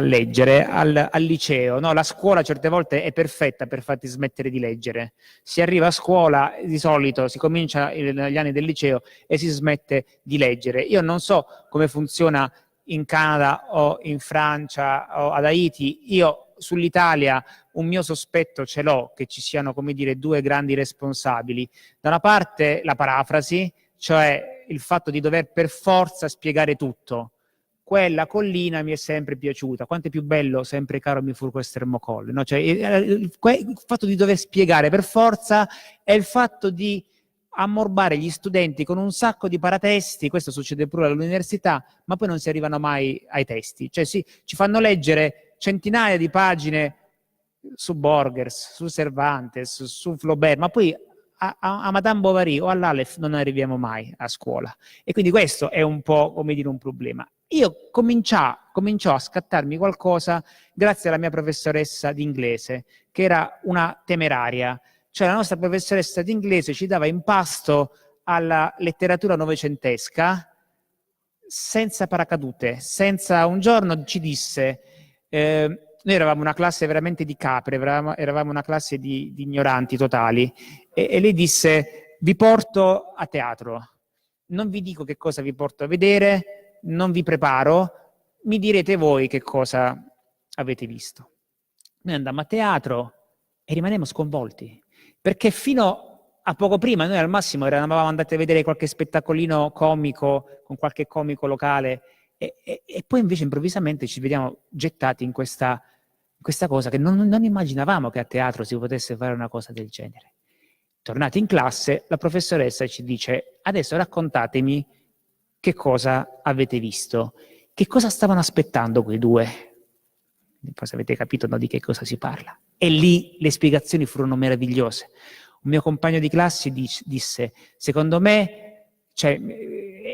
leggere al liceo, no? La scuola certe volte è perfetta per farti smettere di leggere. Si arriva a scuola, di solito si comincia negli anni del liceo e si smette di leggere. Io non so come funziona in Canada o in Francia o ad Haiti, io sull'Italia un mio sospetto ce l'ho, che ci siano, come dire, 2 grandi responsabili. Da una parte la parafrasi, cioè il fatto di dover per forza spiegare tutto. Quella collina mi è sempre piaciuta, quanto è più bello, sempre caro mi fu questo Ermocolle, no? Cioè, il fatto di dover spiegare per forza è il fatto di ammorbare gli studenti con un sacco di paratesti. Questo succede pure all'università, ma poi non si arrivano mai ai testi. Cioè ci fanno leggere centinaia di pagine su Borges, su Cervantes, su Flaubert, ma poi a Madame Bovary o all'Aleph non arriviamo mai a scuola. E quindi questo è un po', come dire, un problema. Io cominciò a scattarmi qualcosa grazie alla mia professoressa di inglese, che era una temeraria. Cioè la nostra professoressa di inglese ci dava in pasto alla letteratura novecentesca senza paracadute, senza. Un giorno ci disse, noi eravamo una classe veramente di capre, eravamo una classe di ignoranti totali, e lei disse: vi porto a teatro, non vi dico che cosa vi porto a vedere, non vi preparo, mi direte voi che cosa avete visto. Noi andammo a teatro e rimanemmo sconvolti, perché fino a poco prima noi al massimo eravamo andati a vedere qualche spettacolino comico con qualche comico locale, e poi invece improvvisamente ci vediamo gettati in questa cosa che non immaginavamo che a teatro si potesse fare una cosa del genere. Tornati in classe, la professoressa ci dice: adesso raccontatemi che cosa avete visto, che cosa stavano aspettando quei 2. Forse avete capito, no, di che cosa si parla. E lì le spiegazioni furono meravigliose. Un mio compagno di classe disse: secondo me, cioè,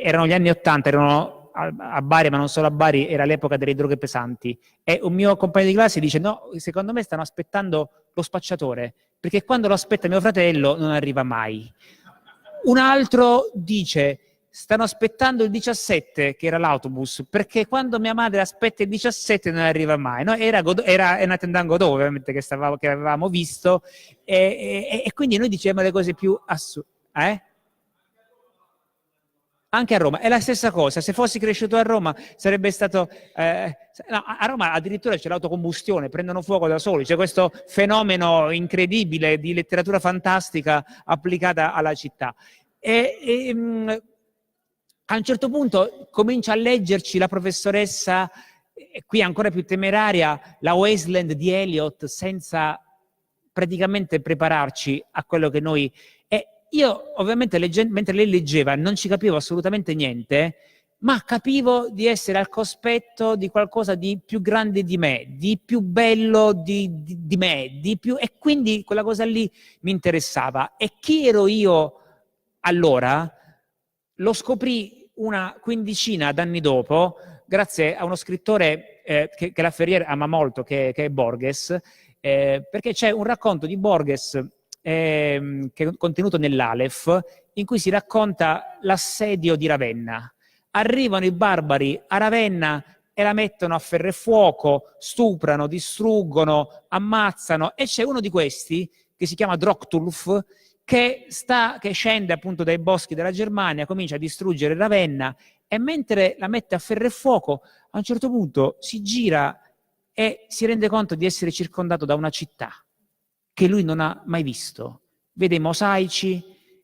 erano gli anni '80, erano a Bari, ma non solo a Bari, era l'epoca delle droghe pesanti, e un mio compagno di classe dice: no, secondo me stanno aspettando lo spacciatore, perché quando lo aspetta mio fratello non arriva mai. Un altro dice, stanno aspettando il 17, che era l'autobus, perché quando mia madre aspetta il 17 non arriva mai. No? Era Nathan Godot, ovviamente, che avevamo visto, e quindi noi dicevamo le cose più assurde. Anche a Roma è la stessa cosa. Se fossi cresciuto a Roma sarebbe stato no, a Roma addirittura c'è l'autocombustione, prendono fuoco da soli, c'è questo fenomeno incredibile di letteratura fantastica applicata alla città a un certo punto comincia a leggerci la professoressa, qui ancora più temeraria, la Wasteland di Eliot, senza praticamente prepararci a quello che noi... Io ovviamente mentre lei leggeva non ci capivo assolutamente niente, ma capivo di essere al cospetto di qualcosa di più grande di me, di più bello di me, di più... E quindi quella cosa lì mi interessava. E chi ero io allora? Lo scoprì una quindicina d'anni dopo, grazie a uno scrittore che la Ferrier ama molto, che è Borges, perché c'è un racconto di Borges che è contenuto nell'Aleph, in cui si racconta l'assedio di Ravenna. Arrivano i barbari a Ravenna e la mettono a ferro e fuoco, stuprano, distruggono, ammazzano, e c'è uno di questi, che si chiama Droctulf, che scende appunto dai boschi della Germania, comincia a distruggere Ravenna, e mentre la mette a ferro e fuoco, a un certo punto si gira e si rende conto di essere circondato da una città che lui non ha mai visto. Vede i mosaici,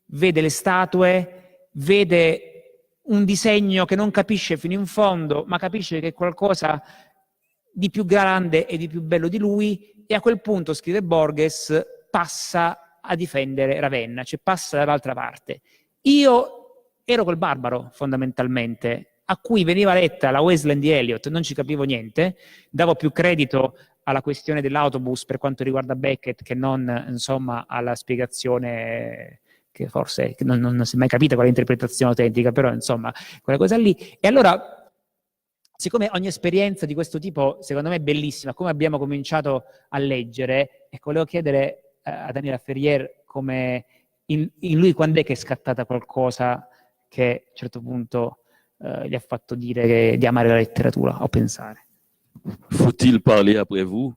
vede le statue, vede un disegno che non capisce fino in fondo, ma capisce che è qualcosa di più grande e di più bello di lui, e a quel punto, scrive Borges, passa a difendere Ravenna, cioè passa dall'altra parte. Io ero quel barbaro, fondamentalmente, a cui veniva letta la Wasteland di Eliot, non ci capivo niente, davo più credito alla questione dell'autobus per quanto riguarda Beckett che non, insomma, alla spiegazione che forse non si è mai capita qual è l'interpretazione autentica, però insomma, quella cosa lì. E allora, siccome ogni esperienza di questo tipo, secondo me, è bellissima, come abbiamo cominciato a leggere, ecco, volevo chiedere a Daniela Ferrier come in lui quando è che è scattata qualcosa che a un certo punto gli ha fatto dire di amare la letteratura o pensare. Faut-il parler après vous?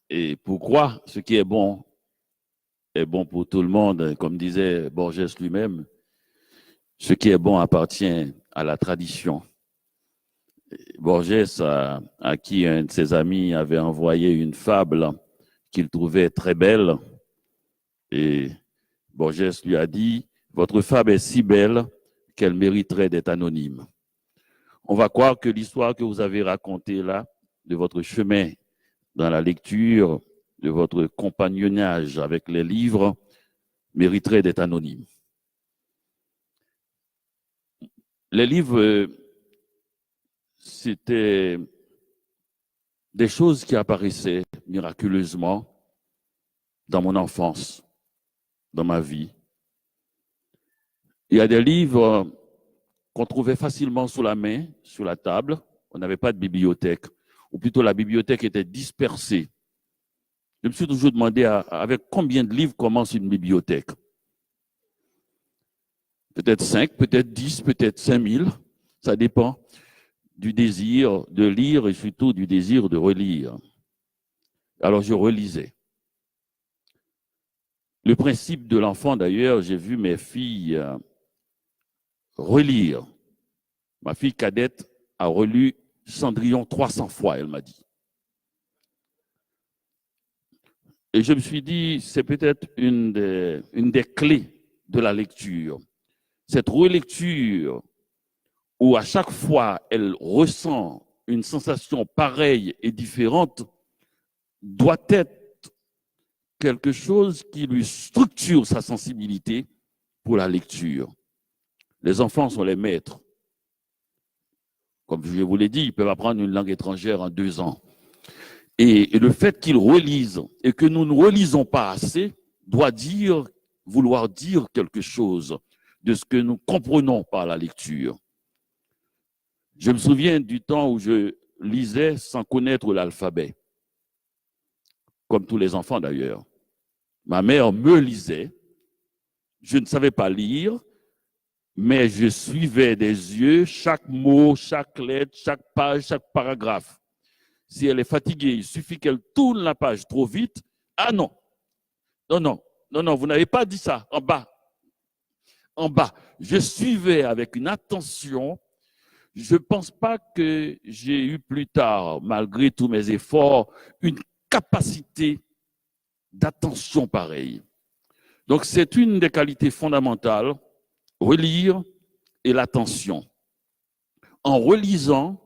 Et pourquoi ce qui est bon pour tout le monde, comme disait Borges lui-même, ce qui est bon appartient à la tradition. Borges, à qui un de ses amis avait envoyé une fable qu'il trouvait très belle, et Borges lui a dit, votre fable est si belle qu'elle mériterait d'être anonyme. On va croire que l'histoire que vous avez racontée là, de votre chemin dans la lecture, de votre compagnonnage avec les livres, mériterait d'être anonyme. Les livres, c'était des choses qui apparaissaient miraculeusement dans mon enfance, dans ma vie. Il y a des livres qu'on trouvait facilement sous la main, sur la table. On n'avait pas de bibliothèque, ou plutôt la bibliothèque était dispersée. Je me suis toujours demandé avec combien de livres commence une bibliothèque. Peut-être 5, peut-être 10, peut-être 5000, ça dépend du désir de lire et surtout du désir de relire. Alors je relisais. Le principe de l'enfant, d'ailleurs, j'ai vu mes filles relire. Ma fille cadette a relu Cendrillon 300 fois, elle m'a dit. Et je me suis dit, c'est peut-être une des clés de la lecture. Cette relecture où à chaque fois elle ressent une sensation pareille et différente doit être quelque chose qui lui structure sa sensibilité pour la lecture. Les enfants sont les maîtres. Comme je vous l'ai dit, ils peuvent apprendre une langue étrangère en 2 ans. Et le fait qu'ils relisent et que nous ne relisons pas assez doit vouloir dire quelque chose de ce que nous comprenons par la lecture. Je me souviens du temps où je lisais sans connaître l'alphabet. comme tous les enfants d'ailleurs. Ma mère me lisait. Je ne savais pas lire, mais je suivais des yeux chaque mot, chaque lettre, chaque page, chaque paragraphe. Si elle est fatiguée, il suffit qu'elle tourne la page trop vite. Ah non, non, non, non, non, vous n'avez pas dit ça, en bas. En bas. Je suivais avec une attention. Je ne pense pas que j'ai eu plus tard, malgré tous mes efforts, une capacité d'attention pareille. Donc, c'est une des qualités fondamentales, relire et l'attention. En relisant,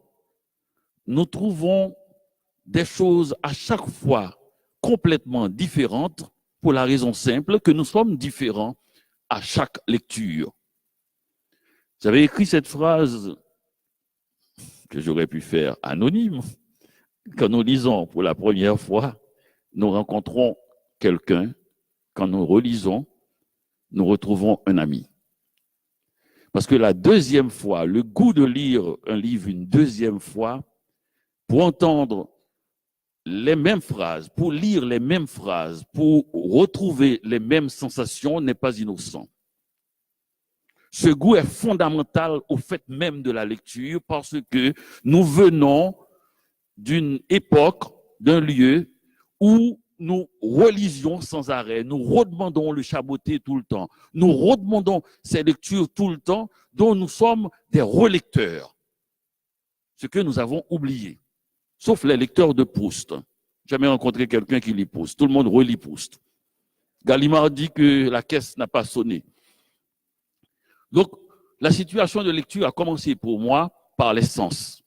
nous trouvons des choses à chaque fois complètement différentes pour la raison simple que nous sommes différents à chaque lecture. J'avais écrit cette phrase que j'aurais pu faire anonyme. Quand nous lisons pour la première fois, nous rencontrons quelqu'un. Quand nous relisons, nous retrouvons un ami. Parce que la deuxième fois, le goût de lire un livre une deuxième fois, pour entendre les mêmes phrases, pour lire les mêmes phrases, pour retrouver les mêmes sensations, n'est pas innocent. Ce goût est fondamental au fait même de la lecture parce que nous venons d'une époque, d'un lieu où nous relisions sans arrêt, nous redemandons le chaboté tout le temps, nous redemandons ces lectures tout le temps, dont nous sommes des relecteurs. Ce que nous avons oublié, sauf les lecteurs de Proust. Jamais rencontré quelqu'un qui lit Proust. Tout le monde relit Proust. Gallimard dit que la caisse n'a pas sonné. Donc, la situation de lecture a commencé pour moi par les sens.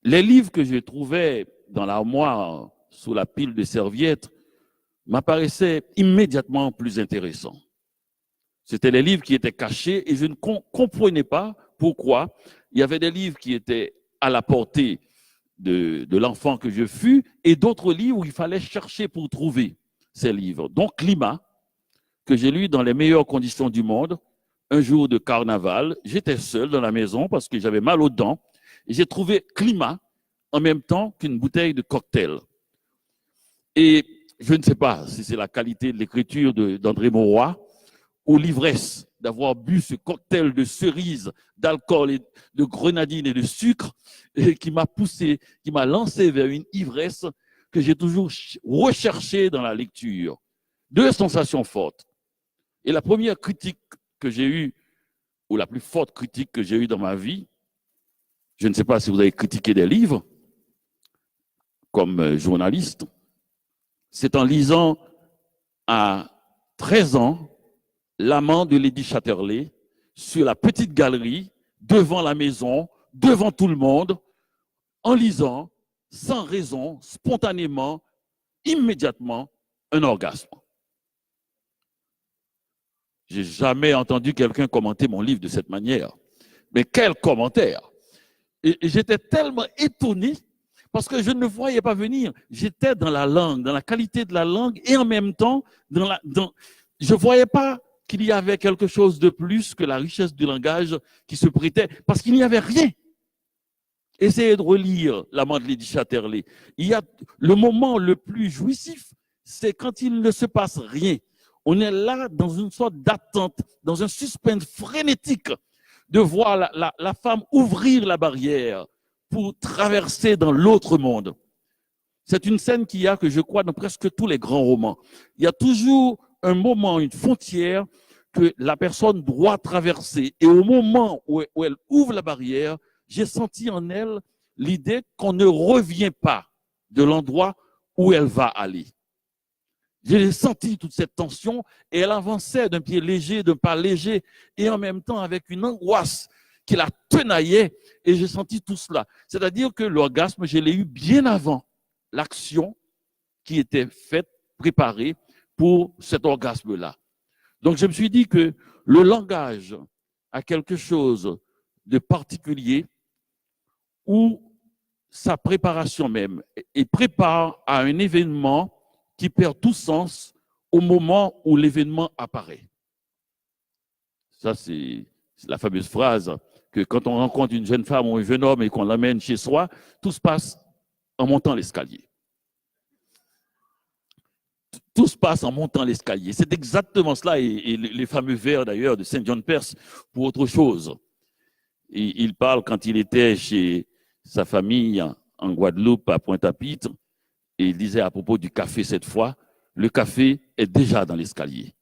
Les livres que je trouvais dans l'armoire, sous la pile de serviettes, m'apparaissaient immédiatement plus intéressants. C'était les livres qui étaient cachés et je ne comprenais pas pourquoi. Il y avait des livres qui étaient à la portée de l'enfant que je fus et d'autres livres où il fallait chercher pour trouver ces livres. Donc, Climat, que j'ai lu dans les meilleures conditions du monde, un jour de carnaval, j'étais seul dans la maison parce que j'avais mal aux dents et j'ai trouvé Climat en même temps qu'une bouteille de cocktail. Et je ne sais pas si c'est la qualité de l'écriture d'André Mauroy ou l'ivresse d'avoir bu ce cocktail de cerises, d'alcool, et de grenadine et de sucre et qui m'a poussé, qui m'a lancé vers une ivresse que j'ai toujours recherchée dans la lecture. Deux sensations fortes. Et la première critique que j'ai eue, ou la plus forte critique que j'ai eue dans ma vie, je ne sais pas si vous avez critiqué des livres comme journaliste, c'est en lisant à 13 ans L'amant de Lady Chatterley sur la petite galerie, devant la maison, devant tout le monde, en lisant, sans raison, spontanément, immédiatement, un orgasme. J'ai jamais entendu quelqu'un commenter mon livre de cette manière. Mais quel commentaire! Et j'étais tellement étonné parce que je ne voyais pas venir. J'étais dans la langue, dans la qualité de la langue et en même temps, je ne voyais pas qu'il y avait quelque chose de plus que la richesse du langage qui se prêtait parce qu'il n'y avait rien. Essayez de relire L'amant de Lady Chatterley. Il y a le moment le plus jouissif, c'est quand il ne se passe rien. On est là dans une sorte d'attente, dans un suspense frénétique de voir la femme ouvrir la barrière pour traverser dans l'autre monde. C'est une scène qu'il y a, que je crois, dans presque tous les grands romans. Il y a toujours un moment, une frontière que la personne doit traverser. Et au moment où elle ouvre la barrière, j'ai senti en elle l'idée qu'on ne revient pas de l'endroit où elle va aller. J'ai senti toute cette tension et elle avançait d'un pied léger, d'un pas léger et en même temps avec une angoisse qui la tenaillait et j'ai senti tout cela. C'est-à-dire que l'orgasme, je l'ai eu bien avant l'action qui était faite, préparée pour cet orgasme-là. Donc je me suis dit que le langage a quelque chose de particulier où sa préparation même et prépare à un événement qui perd tout sens au moment où l'événement apparaît. Ça, c'est la fameuse phrase que quand on rencontre une jeune femme ou un jeune homme et qu'on l'amène chez soi, tout se passe en montant l'escalier. Tout se passe en montant l'escalier. C'est exactement cela, et les fameux vers d'ailleurs de Saint John Perse pour autre chose. Et il parle quand il était chez sa famille en Guadeloupe, à Pointe-à-Pitre, et il disait à propos du café cette fois, le café est déjà dans l'escalier.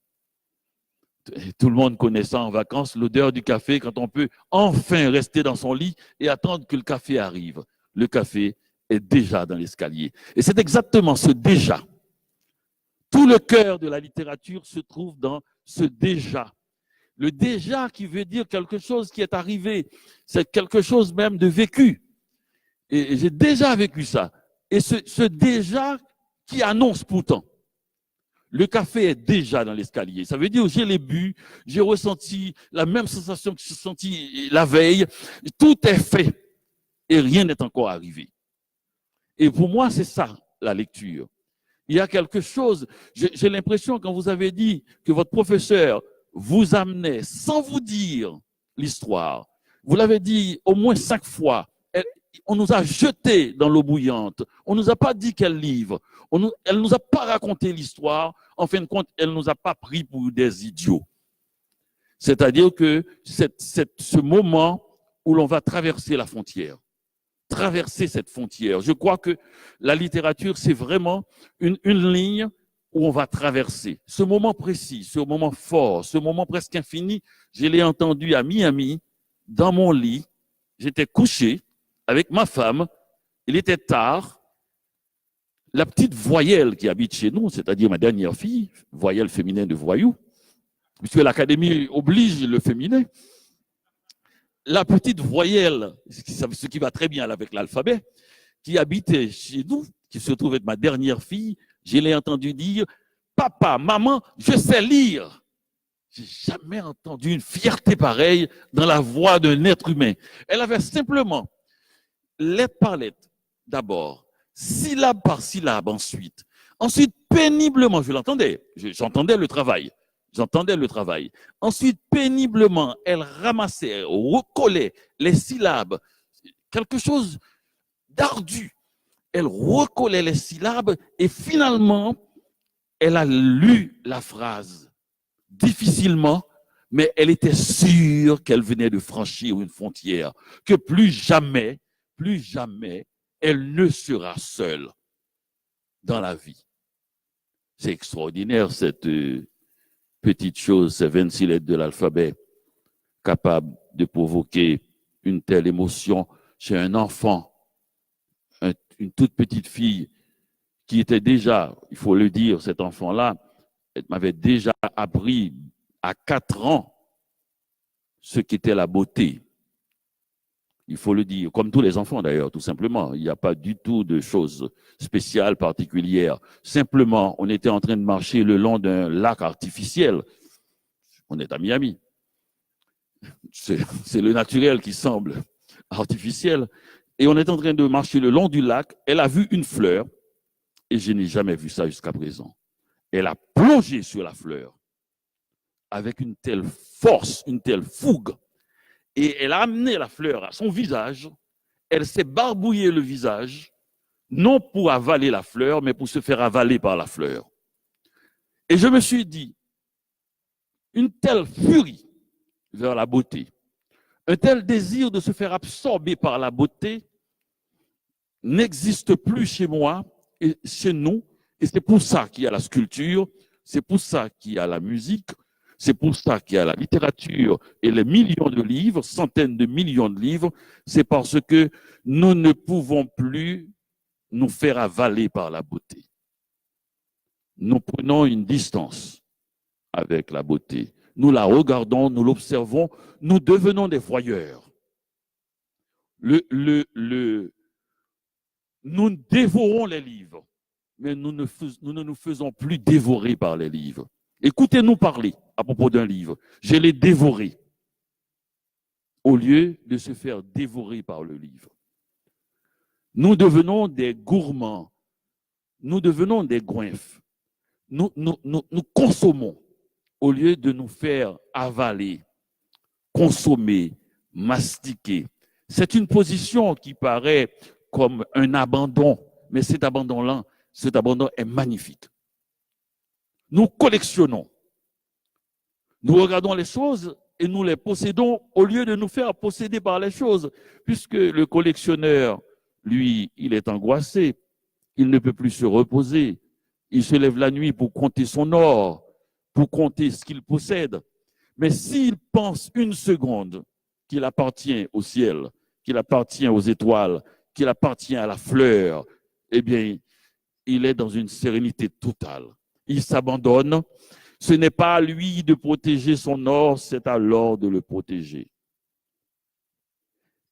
Tout le monde connaît ça en vacances, l'odeur du café, quand on peut enfin rester dans son lit et attendre que le café arrive. Le café est déjà dans l'escalier. Et c'est exactement ce déjà. Tout le cœur de la littérature se trouve dans ce déjà. Le déjà qui veut dire quelque chose qui est arrivé, c'est quelque chose même de vécu. Et j'ai déjà vécu ça. Et ce déjà qui annonce pourtant. Le café est déjà dans l'escalier. Ça veut dire que je l'ai bu, j'ai ressenti la même sensation que j'ai sentie la veille. Tout est fait et rien n'est encore arrivé. Et pour moi, c'est ça, la lecture. Il y a quelque chose, j'ai l'impression quand vous avez dit que votre professeur vous amenait sans vous dire l'histoire, vous l'avez dit au moins 5 fois, on nous a jetés dans l'eau bouillante, on ne nous a pas dit quel livre, elle ne nous a pas raconté l'histoire, en fin de compte, elle ne nous a pas pris pour des idiots. C'est-à-dire que ce moment où l'on va traverser la frontière, traverser cette frontière. Je crois que la littérature, c'est vraiment une ligne où on va traverser. Ce moment précis, ce moment fort, ce moment presque infini, je l'ai entendu à Miami, dans mon lit. J'étais couché avec ma femme, il était tard. La petite voyelle qui habite chez nous, c'est-à-dire ma dernière fille, voyelle féminin de voyou, puisque l'académie oblige le féminin, la petite voyelle, ce qui va très bien avec l'alphabet, qui habitait chez nous, qui se trouve être ma dernière fille, je l'ai entendu dire « Papa, maman, je sais lire ». J'ai jamais entendu une fierté pareille dans la voix d'un être humain. Elle avait simplement, lettre par lettre, d'abord, syllabe par syllabe ensuite. Ensuite, péniblement, je l'entendais, j'entendais le travail. J'entendais le travail. Ensuite, péniblement, elle ramassait, elle recollait les syllabes. Quelque chose d'ardu. Elle recollait les syllabes et finalement, elle a lu la phrase. Difficilement, mais elle était sûre qu'elle venait de franchir une frontière, que plus jamais, elle ne sera seule dans la vie. C'est extraordinaire cette petite chose, ces 26 lettres de l'alphabet, capables de provoquer une telle émotion chez un enfant, une toute petite fille qui était déjà, il faut le dire, cet enfant-là, elle m'avait déjà appris à 4 ans ce qu'était la beauté. Il faut le dire, comme tous les enfants d'ailleurs, tout simplement. Il n'y a pas du tout de choses spéciales, particulières. Simplement, on était en train de marcher le long d'un lac artificiel. On est à Miami. C'est le naturel qui semble artificiel. Et on est en train de marcher le long du lac. Elle a vu une fleur, et je n'ai jamais vu ça jusqu'à présent. Elle a plongé sur la fleur avec une telle force, une telle fougue. Et elle a amené la fleur à son visage. Elle s'est barbouillé le visage, non pour avaler la fleur, mais pour se faire avaler par la fleur. Et je me suis dit, une telle furie vers la beauté, un tel désir de se faire absorber par la beauté n'existe plus chez moi et chez nous. Et c'est pour ça qu'il y a la sculpture, c'est pour ça qu'il y a la musique, c'est pour ça qu'il y a la littérature et les millions de livres, centaines de millions de livres. C'est parce que nous ne pouvons plus nous faire avaler par la beauté. Nous prenons une distance avec la beauté. Nous la regardons, nous l'observons, nous devenons des voyeurs. Nous dévorons les livres, mais nous ne nous faisons plus dévorer par les livres. Écoutez-nous parler à propos d'un livre. Je l'ai dévoré au lieu de se faire dévorer par le livre. Nous devenons des gourmands. Nous devenons des goinfres. Nous consommons au lieu de nous faire avaler, consommer, mastiquer. C'est une position qui paraît comme un abandon mais cet abandon est magnifique. Nous collectionnons. Nous regardons les choses et nous les possédons au lieu de nous faire posséder par les choses, puisque le collectionneur, lui, il est angoissé, il ne peut plus se reposer, il se lève la nuit pour compter son or, pour compter ce qu'il possède. Mais s'il pense une seconde qu'il appartient au ciel, qu'il appartient aux étoiles, qu'il appartient à la fleur, eh bien, il est dans une sérénité totale. Il s'abandonne. Ce n'est pas à lui de protéger son or, c'est à l'or de le protéger.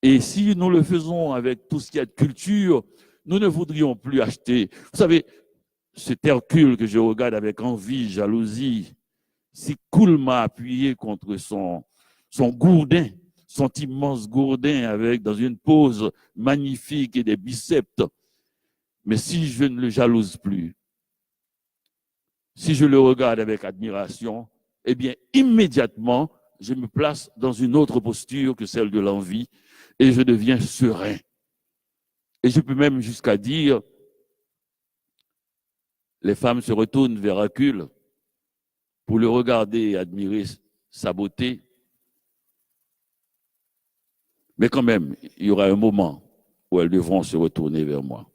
Et si nous le faisons avec tout ce qui est de culture, nous ne voudrions plus acheter. Vous savez, cet Hercule que je regarde avec envie, jalousie, si Cool m'a appuyé contre son gourdin, son immense gourdin avec dans une pose magnifique et des biceps. Mais si je ne le jalouse plus, si je le regarde avec admiration, eh bien, immédiatement, je me place dans une autre posture que celle de l'envie et je deviens serein. Et je peux même jusqu'à dire, les femmes se retournent vers Hercule pour le regarder et admirer sa beauté. Mais quand même, il y aura un moment où elles devront se retourner vers moi.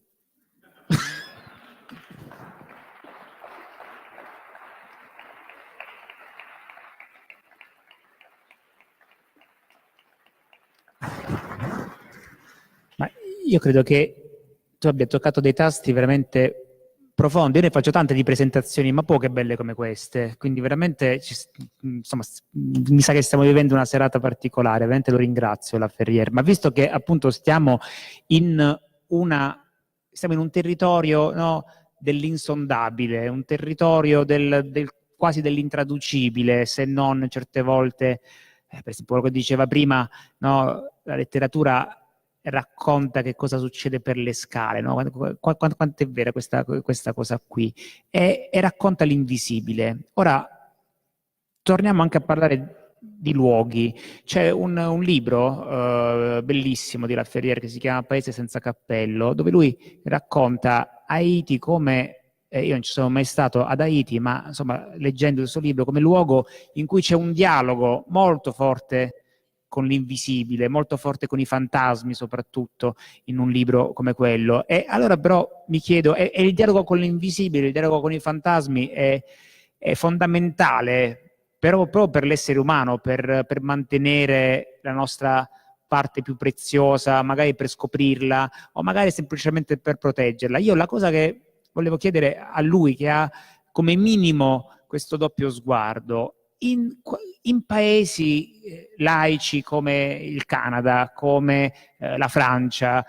Ma io credo che tu abbia toccato dei tasti veramente profondi. Io ne faccio tante di presentazioni, ma poche belle come queste. Quindi veramente, insomma, mi sa che stiamo vivendo una serata particolare. Veramente lo ringrazio, Laferrière. Ma visto che appunto stiamo in un territorio, no, dell'insondabile, un territorio quasi dell'intraducibile, se non certe volte, per esempio quello che diceva prima, no, la letteratura racconta che cosa succede per le scale, no? Quanto è vera questa cosa qui, e racconta l'invisibile. Ora torniamo anche a parlare di luoghi. C'è un libro bellissimo di Laferrière che si chiama Paese senza cappello, dove lui racconta Haiti come io non ci sono mai stato ad Haiti, ma insomma, leggendo il suo libro, come luogo in cui c'è un dialogo molto forte con l'invisibile, molto forte con i fantasmi, soprattutto in un libro come quello. E allora però mi chiedo, è il dialogo con l'invisibile, il dialogo con i fantasmi è fondamentale, però proprio per l'essere umano, per mantenere la nostra parte più preziosa, magari per scoprirla, o magari semplicemente per proteggerla. Io la cosa che volevo chiedere a lui, che ha come minimo questo doppio sguardo, in paesi laici come il Canada, come la Francia,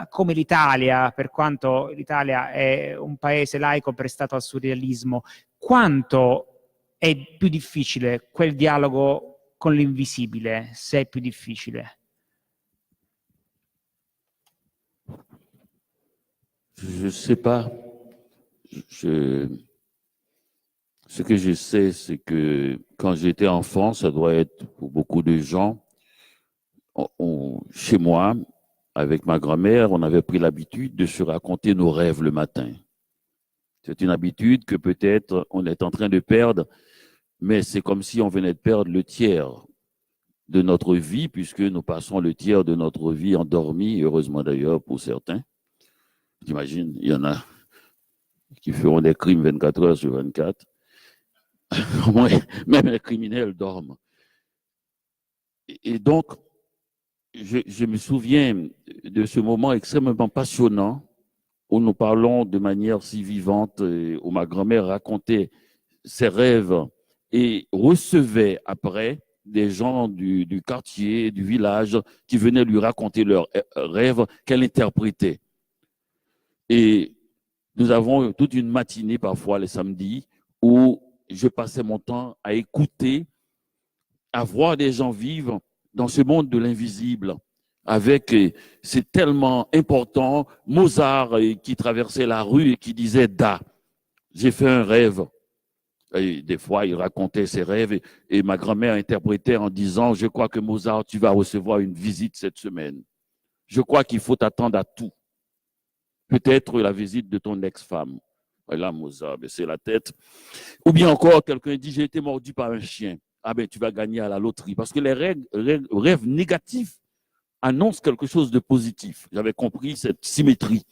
come l'Italia, per quanto l'Italia è un paese laico prestato al surrealismo, quanto è più difficile quel dialogo con l'invisibile, se è più difficile? Je ne sais pas. Ce que je sais, c'est que quand j'étais enfant, ça doit être pour beaucoup de gens, chez moi, avec ma grand-mère, on avait pris l'habitude de se raconter nos rêves le matin. C'est une habitude que peut-être on est en train de perdre, mais c'est comme si on venait de perdre le tiers de notre vie, puisque nous passons le tiers de notre vie endormi, heureusement d'ailleurs pour certains. J'imagine, il y en a qui feront des crimes 24 heures sur 24. Même les criminels dorment. Et donc, je me souviens de ce moment extrêmement passionnant où nous parlons de manière si vivante, où ma grand-mère racontait ses rêves et recevait après des gens du quartier, du village, qui venaient lui raconter leurs rêves qu'elle interprétait. Et nous avons toute une matinée, parfois les samedis, où je passais mon temps à écouter, à voir des gens vivre dans ce monde de l'invisible. C'est tellement important, Mozart qui traversait la rue et qui disait « Da, j'ai fait un rêve ». Et des fois, il racontait ses rêves et ma grand-mère interprétait en disant « Je crois que Mozart, tu vas recevoir une visite cette semaine. Je crois qu'il faut t'attendre à tout. » peut-être la visite de ton ex-femme. Là, Mozart, c'est la tête. Ou bien encore, quelqu'un dit, j'ai été mordu par un chien. Ah ben, tu vas gagner à la loterie. Parce que les rêves négatifs annoncent quelque chose de positif. J'avais compris cette symétrie.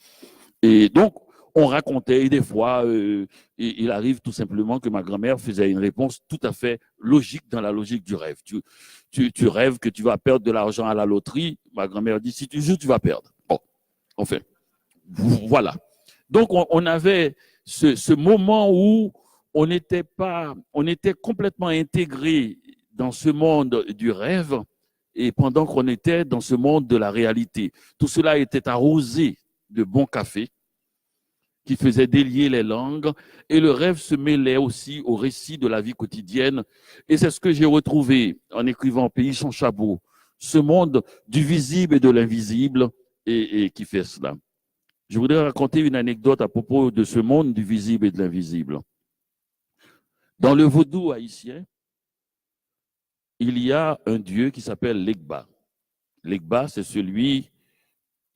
Et donc, on racontait, et des fois, il arrive tout simplement que ma grand-mère faisait une réponse tout à fait logique dans la logique du rêve. Tu rêves que tu vas perdre de l'argent à la loterie. Ma grand-mère dit, si tu joues, tu vas perdre. Bon, enfin, voilà. Donc, on avait ce moment où on était complètement intégré dans ce monde du rêve et pendant qu'on était dans ce monde de la réalité. Tout cela était arrosé de bon café qui faisait délier les langues et le rêve se mêlait aussi au récit de la vie quotidienne. Et c'est ce que j'ai retrouvé en écrivant Pays sans Chabot, ce monde du visible et de l'invisible et qui fait cela. Je voudrais raconter une anecdote à propos de ce monde du visible et de l'invisible. Dans le vaudou haïtien, il y a un dieu qui s'appelle l'Egba. L'Egba, c'est celui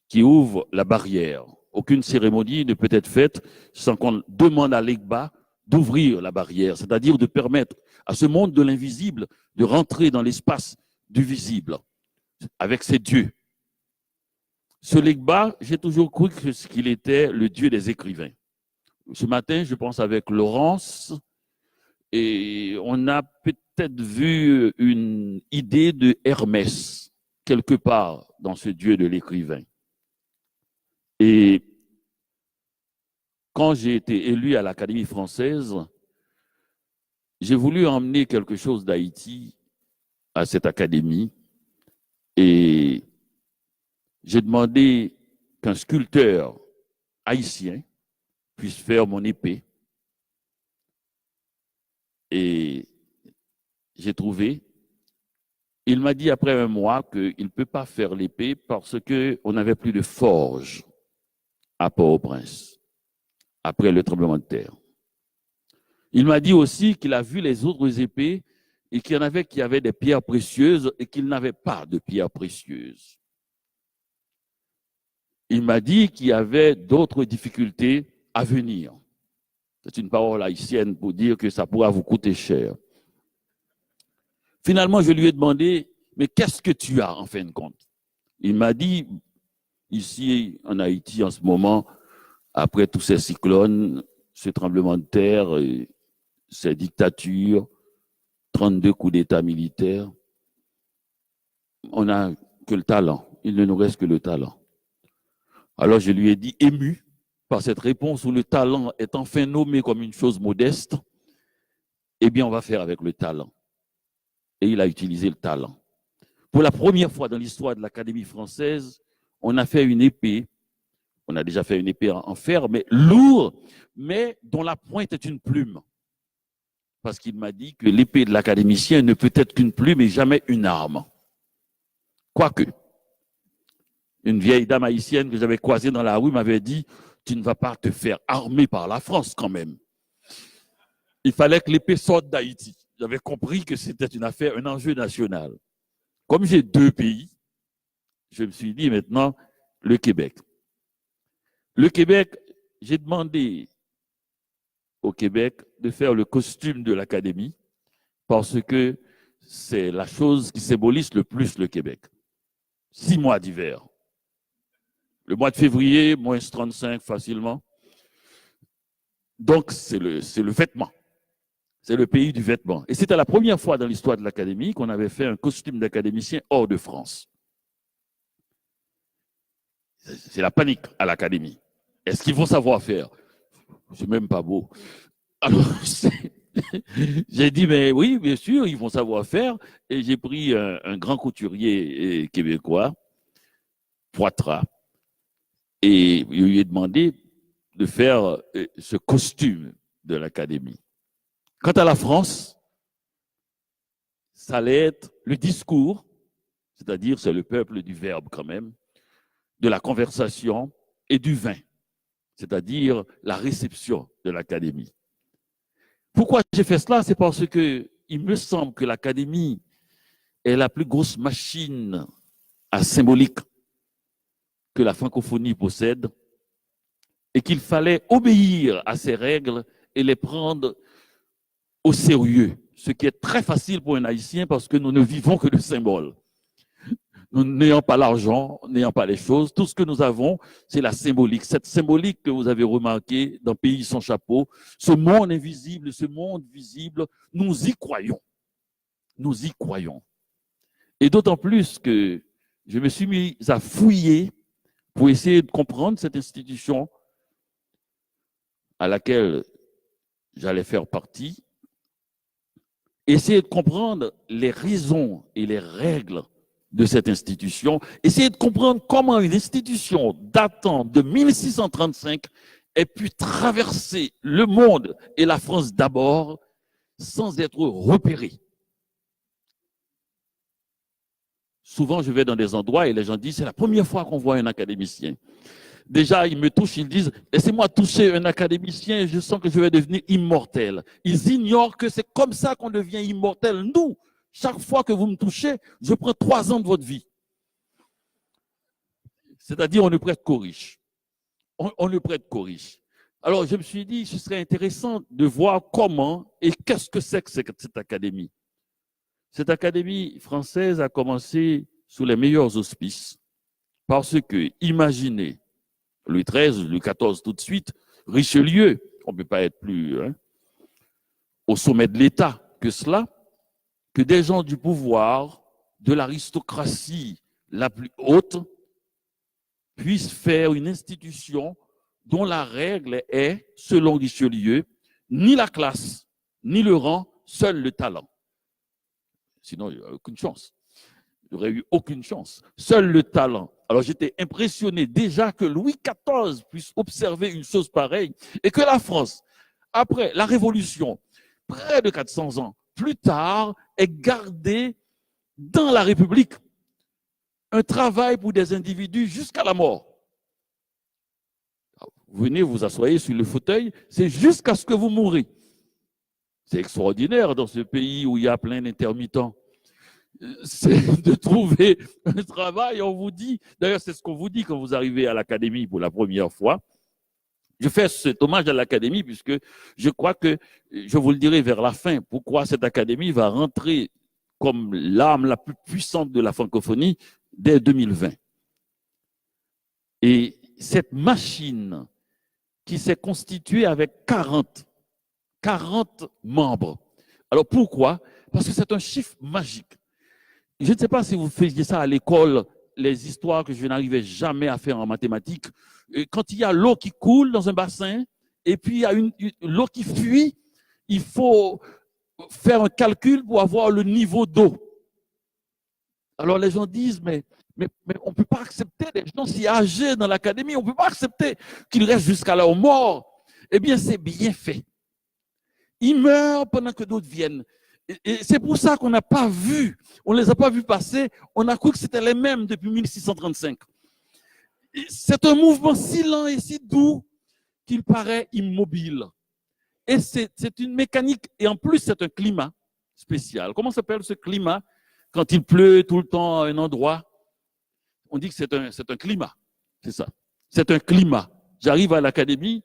qui ouvre la barrière. Aucune cérémonie ne peut être faite sans qu'on demande à l'Egba d'ouvrir la barrière, c'est-à-dire de permettre à ce monde de l'invisible de rentrer dans l'espace du visible avec ses dieux. Ce Legba, j'ai toujours cru qu'il était le dieu des écrivains. Ce matin, je pense avec Laurence, et on a peut-être vu une idée de Hermès quelque part dans ce dieu de l'écrivain. Et quand j'ai été élu à l'Académie française, j'ai voulu emmener quelque chose d'Haïti à cette académie et j'ai demandé qu'un sculpteur haïtien puisse faire mon épée. Et j'ai trouvé, il m'a dit après un mois qu'il ne peut pas faire l'épée parce qu'on n'avait plus de forge à Port-au-Prince, après le tremblement de terre. Il m'a dit aussi qu'il a vu les autres épées et qu'il y en avait qui avaient des pierres précieuses et qu'il n'avait pas de pierres précieuses. Il m'a dit qu'il y avait d'autres difficultés à venir. C'est une parole haïtienne pour dire que ça pourra vous coûter cher. Finalement, je lui ai demandé, mais qu'est-ce que tu as en fin de compte? Il m'a dit, ici en Haïti en ce moment, après tous ces cyclones, ce tremblement de terre, ces dictatures, 32 coups d'État militaires, on n'a que le talent. Il ne nous reste que le talent. Alors je lui ai dit, ému par cette réponse où le talent est enfin nommé comme une chose modeste, eh bien on va faire avec le talent. Et il a utilisé le talent. Pour la première fois dans l'histoire de l'Académie française, on a fait une épée. On a déjà fait une épée en fer, mais lourde, mais dont la pointe est une plume. Parce qu'il m'a dit que l'épée de l'académicien ne peut être qu'une plume et jamais une arme. Quoique, une vieille dame haïtienne que j'avais croisée dans la rue m'avait dit « Tu ne vas pas te faire armer par la France quand même. » Il fallait que l'épée sorte d'Haïti. J'avais compris que c'était une affaire, un enjeu national. Comme j'ai deux pays, je me suis dit maintenant le Québec. Le Québec, j'ai demandé au Québec de faire le costume de l'Académie parce que c'est la chose qui symbolise le plus le Québec. 6 mois d'hiver. Le mois de février, moins 35 facilement. Donc, c'est le vêtement. C'est le pays du vêtement. Et c'était la première fois dans l'histoire de l'Académie qu'on avait fait un costume d'académicien hors de France. C'est la panique à l'Académie. Est-ce qu'ils vont savoir faire? C'est même pas beau. Alors, j'ai dit, mais oui, bien sûr, ils vont savoir faire. Et j'ai pris un grand couturier québécois, Poitras, et je lui ai demandé de faire ce costume de l'Académie. Quant à la France, ça allait être le discours, c'est-à-dire c'est le peuple du verbe quand même, de la conversation et du vin, c'est-à-dire la réception de l'Académie. Pourquoi j'ai fait cela? C'est parce que il me semble que l'Académie est la plus grosse machine à symbolique que la francophonie possède et qu'il fallait obéir à ces règles et les prendre au sérieux, ce qui est très facile pour un Haïtien parce que nous ne vivons que de symboles. Nous n'ayons pas l'argent, n'ayant pas les choses, tout ce que nous avons, c'est la symbolique. Cette symbolique que vous avez remarqué dans Pays sans chapeau, ce monde invisible, ce monde visible, nous y croyons. Nous y croyons. Et d'autant plus que je me suis mis à fouiller pour essayer de comprendre cette institution à laquelle j'allais faire partie, essayer de comprendre les raisons et les règles de cette institution, essayer de comprendre comment une institution datant de 1635 ait pu traverser le monde et la France d'abord sans être repérée. Souvent, je vais dans des endroits et les gens disent, c'est la première fois qu'on voit un académicien. Déjà, ils me touchent, ils disent, laissez-moi toucher un académicien, je sens que je vais devenir immortel. Ils ignorent que c'est comme ça qu'on devient immortel. Nous, chaque fois que vous me touchez, je prends 3 ans de votre vie. C'est-à-dire, on ne prête qu'aux riches. On ne prête qu'aux riches. Alors, je me suis dit, ce serait intéressant de voir comment et qu'est-ce que c'est que cette académie. Cette académie française a commencé sous les meilleurs auspices. Parce que, imaginez, Louis XIII, Louis XIV tout de suite, Richelieu, on ne peut pas être plus au sommet de l'État que cela, que des gens du pouvoir, de l'aristocratie la plus haute, puissent faire une institution dont la règle est, selon Richelieu, ni la classe, ni le rang, seul le talent. Sinon, il n'y aurait aucune chance. Il n'y aurait eu aucune chance. Seul le talent. Alors j'étais impressionné déjà que Louis XIV puisse observer une chose pareille et que la France, après la Révolution, près de 400 ans plus tard, ait gardé dans la République un travail pour des individus jusqu'à la mort. Vous venez, vous asseyez sur le fauteuil, c'est jusqu'à ce que vous mourrez. C'est extraordinaire dans ce pays où il y a plein d'intermittents. C'est de trouver un travail, on vous dit, d'ailleurs c'est ce qu'on vous dit quand vous arrivez à l'académie pour la première fois. Je fais cet hommage à l'académie puisque je crois que, je vous le dirai vers la fin, pourquoi cette académie va rentrer comme l'arme la plus puissante de la francophonie dès 2020. Et cette machine qui s'est constituée avec 40 membres. Alors pourquoi? Parce que c'est un chiffre magique. Je ne sais pas si vous faisiez ça à l'école, les histoires que je n'arrivais jamais à faire en mathématiques. Quand il y a l'eau qui coule dans un bassin et puis il y a l'eau qui fuit, il faut faire un calcul pour avoir le niveau d'eau. Alors les gens disent, mais on ne peut pas accepter des gens si âgés dans l'académie, on ne peut pas accepter qu'ils restent jusqu'à leur mort. Eh bien, c'est bien fait. Ils meurent pendant que d'autres viennent. Et c'est pour ça qu'on n'a pas vu, on ne les a pas vus passer, on a cru que c'était les mêmes depuis 1635. C'est un mouvement si lent et si doux qu'il paraît immobile. Et c'est une mécanique, et en plus c'est un climat spécial. Comment s'appelle ce climat quand il pleut tout le temps à un endroit? On dit que c'est un climat, c'est ça. C'est un climat. J'arrive à l'académie,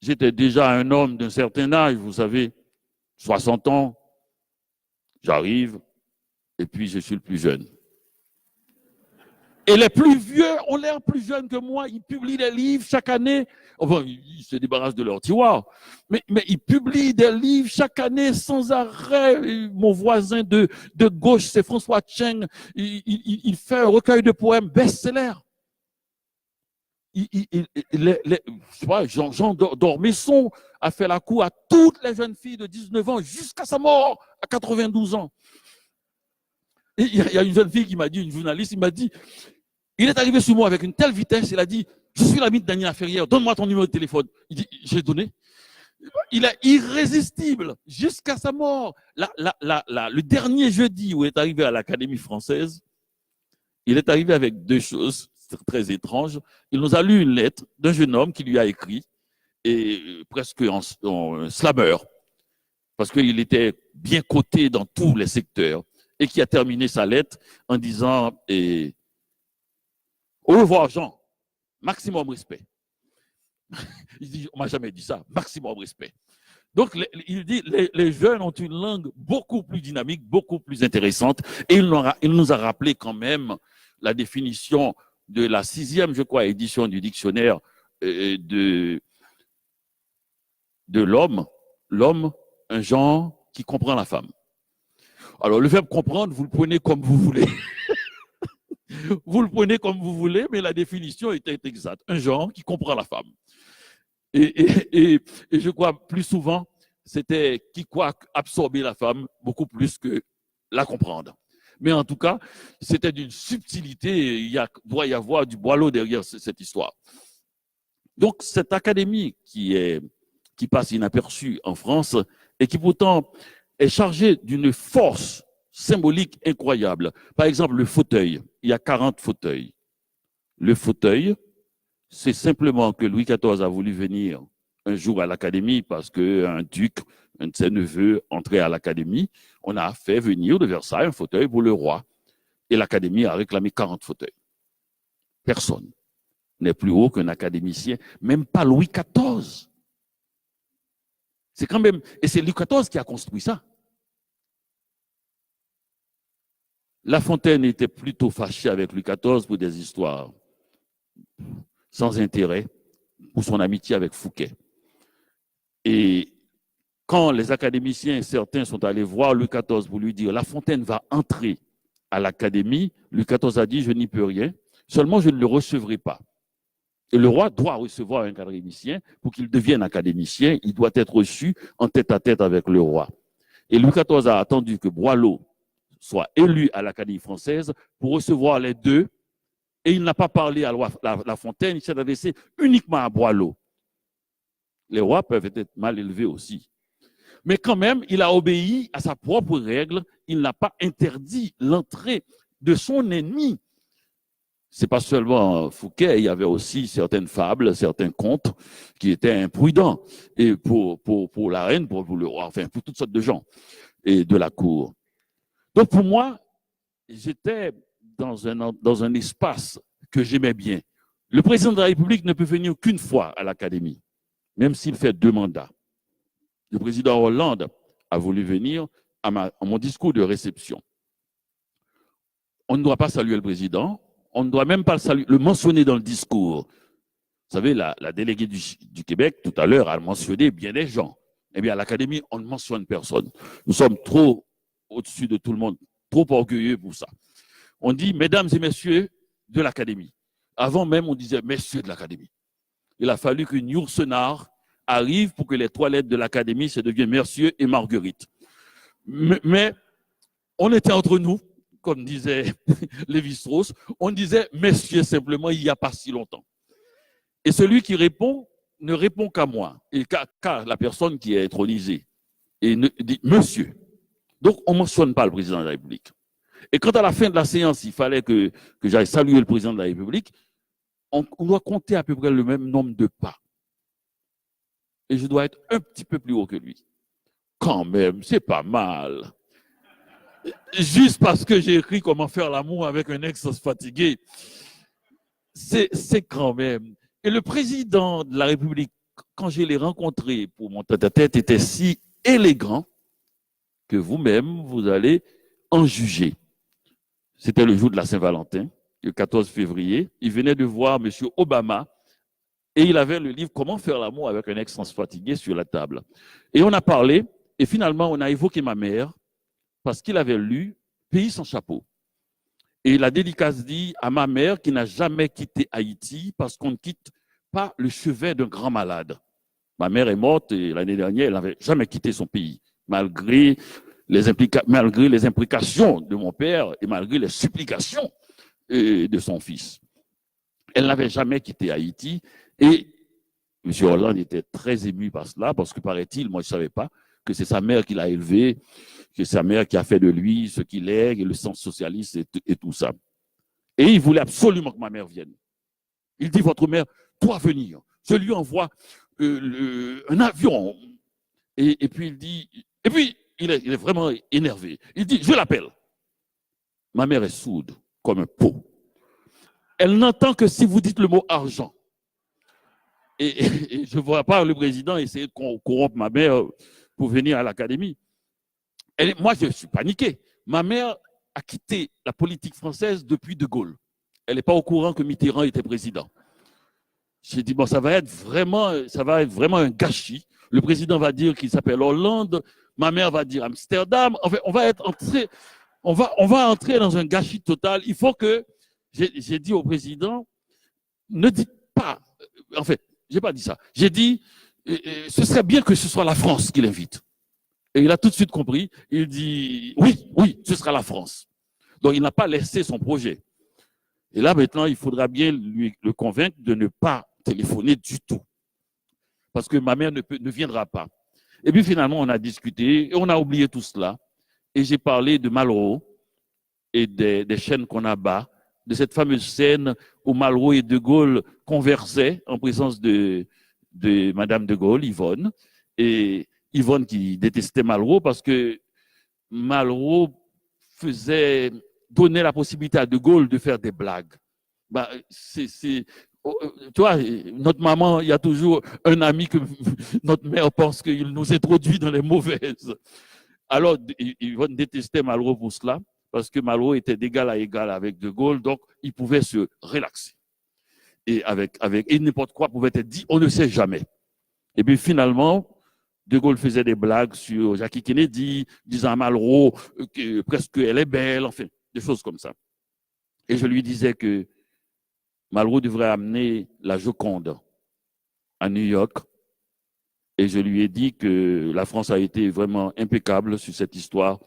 j'étais déjà un homme d'un certain âge, vous savez, 60 ans. J'arrive, et puis je suis le plus jeune. Et les plus vieux ont l'air plus jeunes que moi. Ils publient des livres chaque année. Enfin, ils se débarrassent de leur tiroir. Mais ils publient des livres chaque année sans arrêt. Mon voisin de gauche, c'est François Cheng. Il fait un recueil de poèmes best-seller. Jean d'Ormesson a fait la cour à toutes les jeunes filles de 19 ans jusqu'à sa mort à 92 ans. Et il y a une jeune fille qui m'a dit, une journaliste, il m'a dit, il est arrivé sur moi avec une telle vitesse, il a dit, je suis l'ami de Daniela Ferrière, donne-moi ton numéro de téléphone. Il dit, j'ai donné. Il est irrésistible jusqu'à sa mort. Le dernier jeudi où il est arrivé à l'Académie française, il est arrivé avec 2 choses très étranges. Il nous a lu une lettre d'un jeune homme qui lui a écrit, et presque en slammer, parce qu'il était bien coté dans tous les secteurs, et qui a terminé sa lettre en disant au revoir Jean, maximum respect. Il dit, on m'a jamais dit ça, maximum respect. Donc, il dit, les jeunes ont une langue beaucoup plus dynamique, beaucoup plus intéressante, et il nous a rappelé quand même la définition de la 6e, je crois, édition du dictionnaire de l'homme. L'homme, un genre qui comprend la femme. Alors, le verbe comprendre, vous le prenez comme vous voulez. Vous le prenez comme vous voulez, mais la définition était exacte. Un genre qui comprend la femme. Et je crois plus souvent, c'était qui croit absorber la femme beaucoup plus que la comprendre. Mais en tout cas, c'était d'une subtilité, doit y avoir du boileau derrière cette histoire. Donc, cette académie qui passe inaperçue en France et qui pourtant est chargée d'une force symbolique incroyable. Par exemple, le fauteuil. Il y a 40 fauteuils. Le fauteuil, c'est simplement que Louis XIV a voulu venir un jour à l'académie parce qu'un duc, un de ses neveux, entrait à l'académie. On a fait venir de Versailles un fauteuil pour le roi. Et l'académie a réclamé 40 fauteuils. Personne n'est plus haut qu'un académicien, même pas Louis XIV. C'est quand même, et c'est Louis XIV qui a construit ça. La Fontaine était plutôt fâché avec Louis XIV pour des histoires sans intérêt, pour son amitié avec Fouquet. Et quand les académiciens, certains sont allés voir Louis XIV pour lui dire « La Fontaine va entrer à l'académie », Louis XIV a dit « Je n'y peux rien, seulement je ne le recevrai pas ». Et le roi doit recevoir un académicien pour qu'il devienne académicien, il doit être reçu en tête-à-tête avec le roi. Et Louis XIV a attendu que Boileau soit élu à l'Académie française pour recevoir les deux, et il n'a pas parlé à La Fontaine, il s'est adressé uniquement à Boileau. Les rois peuvent être mal élevés aussi. Mais quand même, il a obéi à sa propre règle, il n'a pas interdit l'entrée de son ennemi. C'est pas seulement Fouquet, il y avait aussi certaines fables, certains contes qui étaient imprudents, et pour la reine, pour le roi, enfin pour toutes sortes de gens et de la cour. Donc pour moi, j'étais dans un espace que j'aimais bien. Le président de la République ne peut venir qu'une fois à l'Académie, même s'il fait 2 mandats. Le président Hollande a voulu venir à mon discours de réception. On ne doit pas saluer le président, on ne doit même pas le mentionner dans le discours. Vous savez, la déléguée du Québec, tout à l'heure, a mentionné bien des gens. Eh bien, à l'Académie, on ne mentionne personne. Nous sommes trop au-dessus de tout le monde, trop orgueilleux pour ça. On dit, mesdames et messieurs de l'Académie. Avant même, on disait, messieurs de l'Académie. Il a fallu qu'une Yourcenar arrive pour que les 3 lettres de l'Académie se deviennent Messieurs et Marguerite. Mais on était entre nous, comme disait Lévi-Strauss, on disait messieurs simplement il n'y a pas si longtemps. Et celui qui répond ne répond qu'à moi, et qu'à la personne qui est intronisée, et dit monsieur. Donc on ne mentionne pas le président de la République. Et quand à la fin de la séance, il fallait que j'aille saluer le président de la République, on doit compter à peu près le même nombre de pas. Et je dois être un petit peu plus haut que lui. Quand même, c'est pas mal. Juste parce que j'ai écrit comment faire l'amour avec un ex fatigué. C'est quand même. Et le président de la République, quand je l'ai rencontré pour mon tête-à-tête, était si élégant que vous-même, vous allez en juger. C'était le jour de la Saint-Valentin, le 14 février. Il venait de voir M. Obama et il avait le livre « Comment faire l'amour avec un ex fatigué » sur la table. Et on a parlé et finalement, on a évoqué ma mère parce qu'il avait lu « Pays sans chapeau ». Et la dédicace dit à ma mère qui n'a jamais quitté Haïti parce qu'on ne quitte pas le chevet d'un grand malade. Ma mère est morte et l'année dernière, elle n'avait jamais quitté son pays, malgré les implications de mon père et malgré les supplications de son fils. Elle n'avait jamais quitté Haïti et M. Hollande était très ému par cela parce que, paraît-il, moi je ne savais pas, que c'est sa mère qui l'a élevé, que c'est sa mère qui a fait de lui ce qu'il est, et le sens socialiste et tout ça. Et il voulait absolument que ma mère vienne. Il dit, votre mère doit venir. Je lui envoie un avion. Et puis il dit, et puis il est vraiment énervé. Il dit, je l'appelle. Ma mère est sourde, comme un pot. Elle n'entend que si vous dites le mot argent. Et je ne vois pas le président essayer de corrompre ma mère pour venir à l'académie. Moi, je suis paniqué. Ma mère a quitté la politique française depuis De Gaulle. Elle n'est pas au courant que Mitterrand était président. J'ai dit, bon, ça va être vraiment un gâchis. Le président va dire qu'il s'appelle Hollande. Ma mère va dire Amsterdam. En fait, on va entrer dans un gâchis total. Il faut que, j'ai dit au président, ne dites pas, en fait, j'ai pas dit ça. J'ai dit, ce serait bien que ce soit la France qui l'invite. Et il a tout de suite compris. Il dit, oui, ce sera la France. Donc, il n'a pas laissé son projet. Et là, maintenant, il faudra bien le convaincre de ne pas téléphoner du tout. Parce que ma mère ne viendra pas. Et puis, finalement, on a discuté et on a oublié tout cela. Et j'ai parlé de Malraux et des chaînes qu'on abat, de cette fameuse scène où Malraux et De Gaulle conversaient en présence de Madame De Gaulle, Yvonne. Et Yvonne qui détestait Malraux parce que Malraux donnait la possibilité à De Gaulle de faire des blagues. Bah, tu vois, notre maman, il y a toujours un ami que notre mère pense qu'il nous introduit dans les mauvaises. Alors, Yvonne détestait Malraux pour cela, parce que Malraux était d'égal à égal avec De Gaulle, donc il pouvait se relaxer. Et n'importe quoi pouvait être dit, on ne sait jamais. Et puis finalement, De Gaulle faisait des blagues sur Jackie Kennedy, disant à Malraux que presque elle est belle, enfin, des choses comme ça. Et je lui disais que Malraux devrait amener la Joconde à New York. Et je lui ai dit que la France a été vraiment impeccable sur cette histoire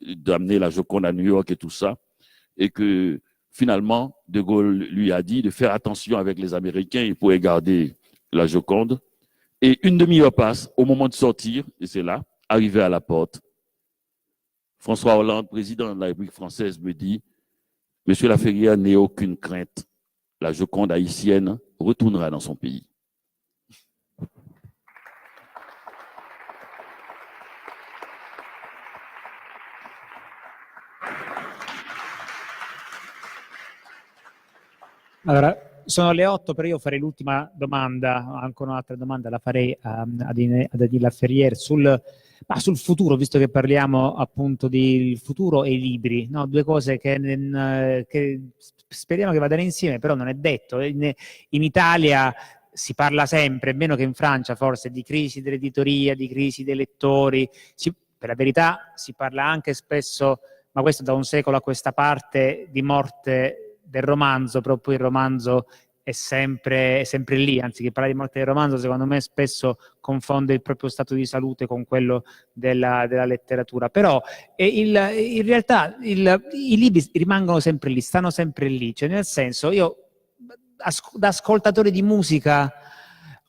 d'amener la Joconde à New York et tout ça. Et que finalement, De Gaulle lui a dit de faire attention avec les Américains, il pourrait garder la Joconde. Et une demi-heure passe, au moment de sortir, et c'est là, arrivé à la porte, François Hollande, président de la République française, me dit « Monsieur Laferrière, n'ayez aucune crainte, la Joconde haïtienne retournera dans son pays. » Allora, sono le 8, però io farei l'ultima domanda, ancora un'altra domanda la farei ad Adil Laferrière sul futuro, visto che parliamo appunto di futuro e i libri, no? Due cose che speriamo che vadano insieme, però non è detto. In Italia si parla sempre, meno che in Francia forse, di crisi dell'editoria, di crisi dei lettori. Per la verità si parla anche spesso, ma questo da un secolo a questa parte, di morte del romanzo, però poi il romanzo è sempre lì, anziché parlare di morte del romanzo, secondo me spesso confonde il proprio stato di salute con quello della letteratura. Però in realtà i libri rimangono sempre lì, stanno sempre lì, cioè nel senso, io da ascoltatore di musica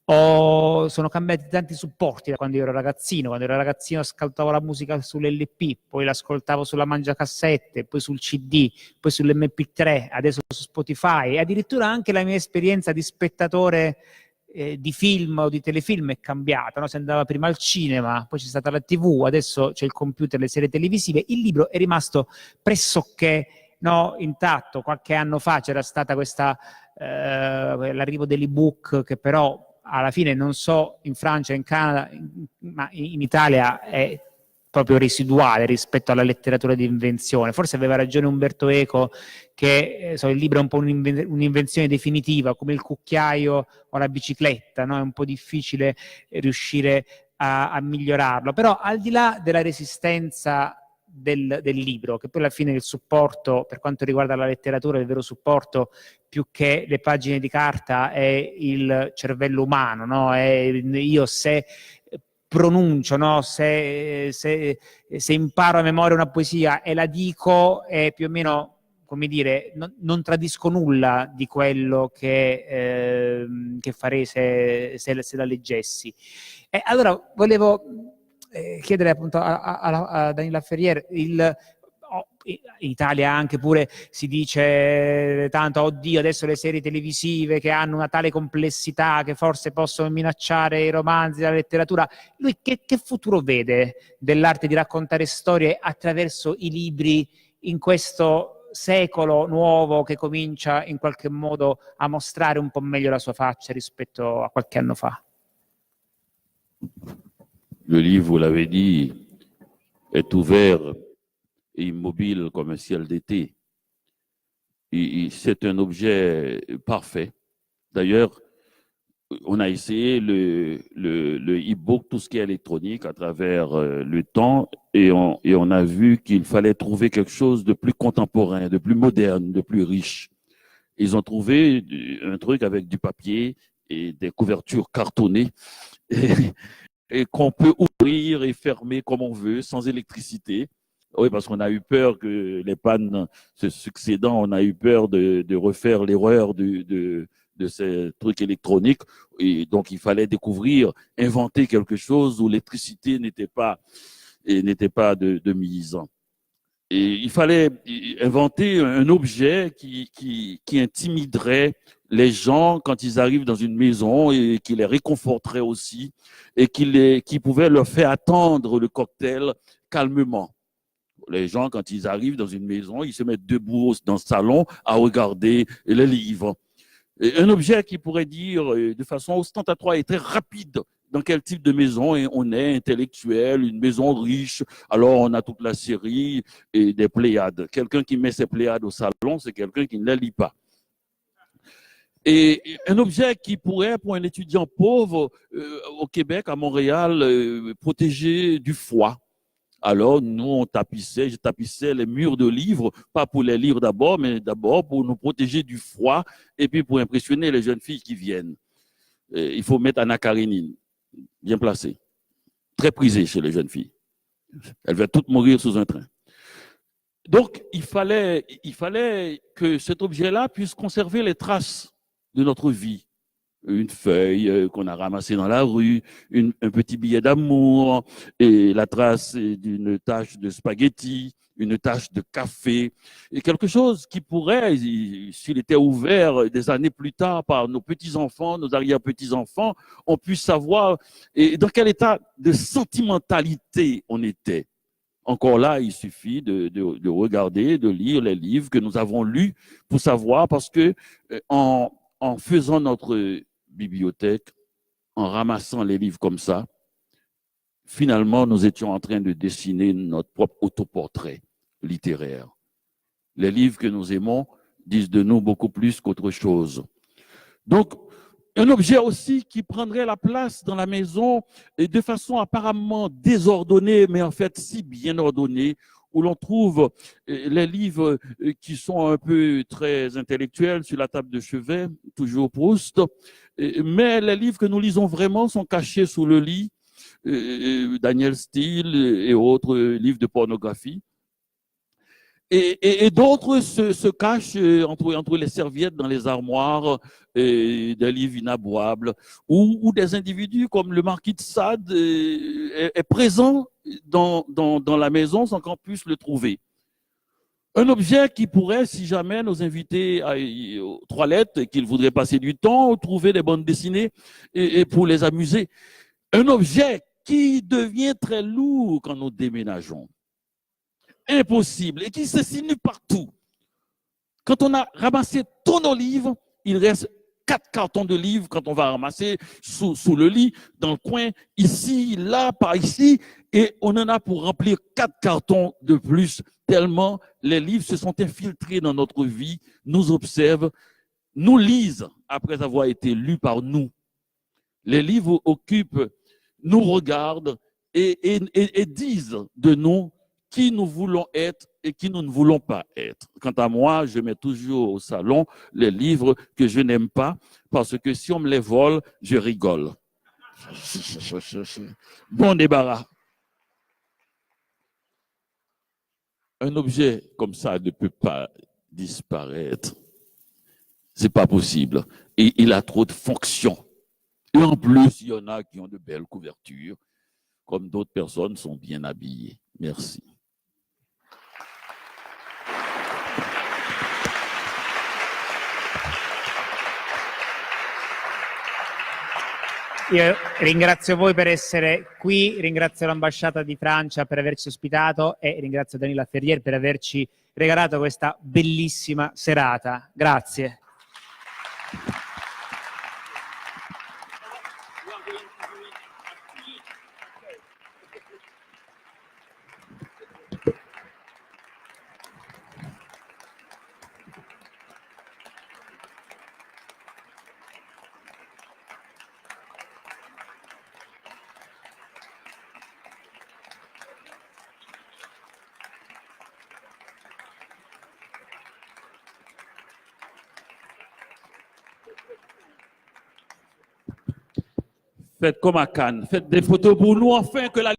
sono cambiati tanti supporti da quando io ero ragazzino. Quando ero ragazzino ascoltavo la musica sull'LP, poi l'ascoltavo sulla mangiacassette, poi sul CD, poi sull'MP3, adesso su Spotify, e addirittura anche la mia esperienza di spettatore di film o di telefilm è cambiata, no? Si andava prima al cinema, poi c'è stata la TV, adesso c'è il computer, le serie televisive. Il libro è rimasto pressoché intatto. Qualche anno fa c'era stata l'arrivo dell'ebook, che però alla fine, non so, in Francia, in Canada, ma in Italia è proprio residuale rispetto alla letteratura di invenzione. Forse aveva ragione Umberto Eco che il libro è un po' un'invenzione definitiva, come il cucchiaio o la bicicletta, no? È un po' difficile riuscire a migliorarlo. Però al di là della resistenza del libro, che poi alla fine il supporto, per quanto riguarda la letteratura, il vero supporto più che le pagine di carta è il cervello umano, no? È io se pronuncio, no? Se imparo a memoria una poesia e la dico, è più o meno, come dire, non tradisco nulla di quello che farei se la leggessi. E allora volevo chiedere appunto a Daniel Laferrière, in Italia anche pure si dice tanto, oddio, adesso le serie televisive che hanno una tale complessità che forse possono minacciare i romanzi, la letteratura. Lui che futuro vede dell'arte di raccontare storie attraverso i libri in questo secolo nuovo che comincia in qualche modo a mostrare un po' meglio la sua faccia rispetto a qualche anno fa? Le livre, vous l'avez dit, est ouvert et immobile comme un ciel d'été. C'est un objet parfait. D'ailleurs, on a essayé le e-book, tout ce qui est électronique à travers le temps, et on a vu qu'il fallait trouver quelque chose de plus contemporain, de plus moderne, de plus riche. Ils ont trouvé un truc avec du papier et des couvertures cartonnées et qu'on peut ouvrir et fermer comme on veut, sans électricité. Oui, parce qu'on a eu peur que les pannes se succédant, on a eu peur de refaire l'erreur de ces trucs électroniques. Et donc, il fallait découvrir, inventer quelque chose où l'électricité n'était pas de mise. Et il fallait inventer un objet qui intimiderait les gens quand ils arrivent dans une maison et qui les réconforterait aussi et qui pouvait leur faire attendre le cocktail calmement. Les gens, quand ils arrivent dans une maison, ils se mettent debout dans le salon à regarder les livres. Et un objet qui pourrait dire de façon ostentatoire et très rapide dans quel type de maison on est, intellectuel, une maison riche. Alors, on a toute la série et des Pléiades. Quelqu'un qui met ses Pléiades au salon, c'est quelqu'un qui ne les lit pas. Et un objet qui pourrait, pour un étudiant pauvre au Québec, à Montréal, protéger du froid. Alors, nous, je tapissais les murs de livres, pas pour les lire d'abord, mais d'abord pour nous protéger du froid et puis pour impressionner les jeunes filles qui viennent. Il faut mettre Anna Karenine, bien placée, très prisée chez les jeunes filles. Elles vont toutes mourir sous un train. Donc, il fallait que cet objet-là puisse conserver les traces de notre vie. Une feuille qu'on a ramassée dans la rue, un petit billet d'amour, et la trace d'une tache de spaghetti, une tache de café, et quelque chose qui pourrait, s'il était ouvert des années plus tard par nos petits-enfants, nos arrière-petits-enfants, on puisse savoir dans quel état de sentimentalité on était. Encore là, il suffit de regarder, de lire les livres que nous avons lus pour savoir, parce que en faisant notre bibliothèque, en ramassant les livres comme ça, finalement, nous étions en train de dessiner notre propre autoportrait littéraire. Les livres que nous aimons disent de nous beaucoup plus qu'autre chose. Donc, un objet aussi qui prendrait la place dans la maison et de façon apparemment désordonnée, mais en fait si bien ordonnée, où l'on trouve les livres qui sont un peu très intellectuels sur la table de chevet, toujours Proust, mais les livres que nous lisons vraiment sont cachés sous le lit, Daniel Steele et autres livres de pornographie. Et d'autres se cachent entre les serviettes dans les armoires, des livres inavouables, où des individus comme le marquis de Sade est présent dans la maison sans qu'on puisse le trouver. Un objet qui pourrait, si jamais nos invités aux toilettes et qu'ils voudraient passer du temps, trouver des bandes dessinées et pour les amuser. Un objet qui devient très lourd quand nous déménageons. Impossible et qui se sinue partout. Quand on a ramassé tous nos livres, il reste 4 cartons de livres quand on va ramasser sous le lit, dans le coin, ici, là, par ici, et on en a pour remplir 4 cartons de plus, tellement les livres se sont infiltrés dans notre vie, nous observent, nous lisent après avoir été lus par nous. Les livres occupent, nous regardent et disent de nous qui nous voulons être et qui nous ne voulons pas être. Quant à moi, je mets toujours au salon les livres que je n'aime pas, parce que si on me les vole, je rigole. Bon débarras. Un objet comme ça ne peut pas disparaître. C'est pas possible. Et il a trop de fonctions. Et en plus, il y en a qui ont de belles couvertures, comme d'autres personnes sont bien habillées. Merci. Io ringrazio voi per essere qui, ringrazio l'ambasciata di Francia per averci ospitato e ringrazio Denis Laferrière per averci regalato questa bellissima serata. Grazie. Faites comme à Cannes, faites des photos pour nous, enfin que la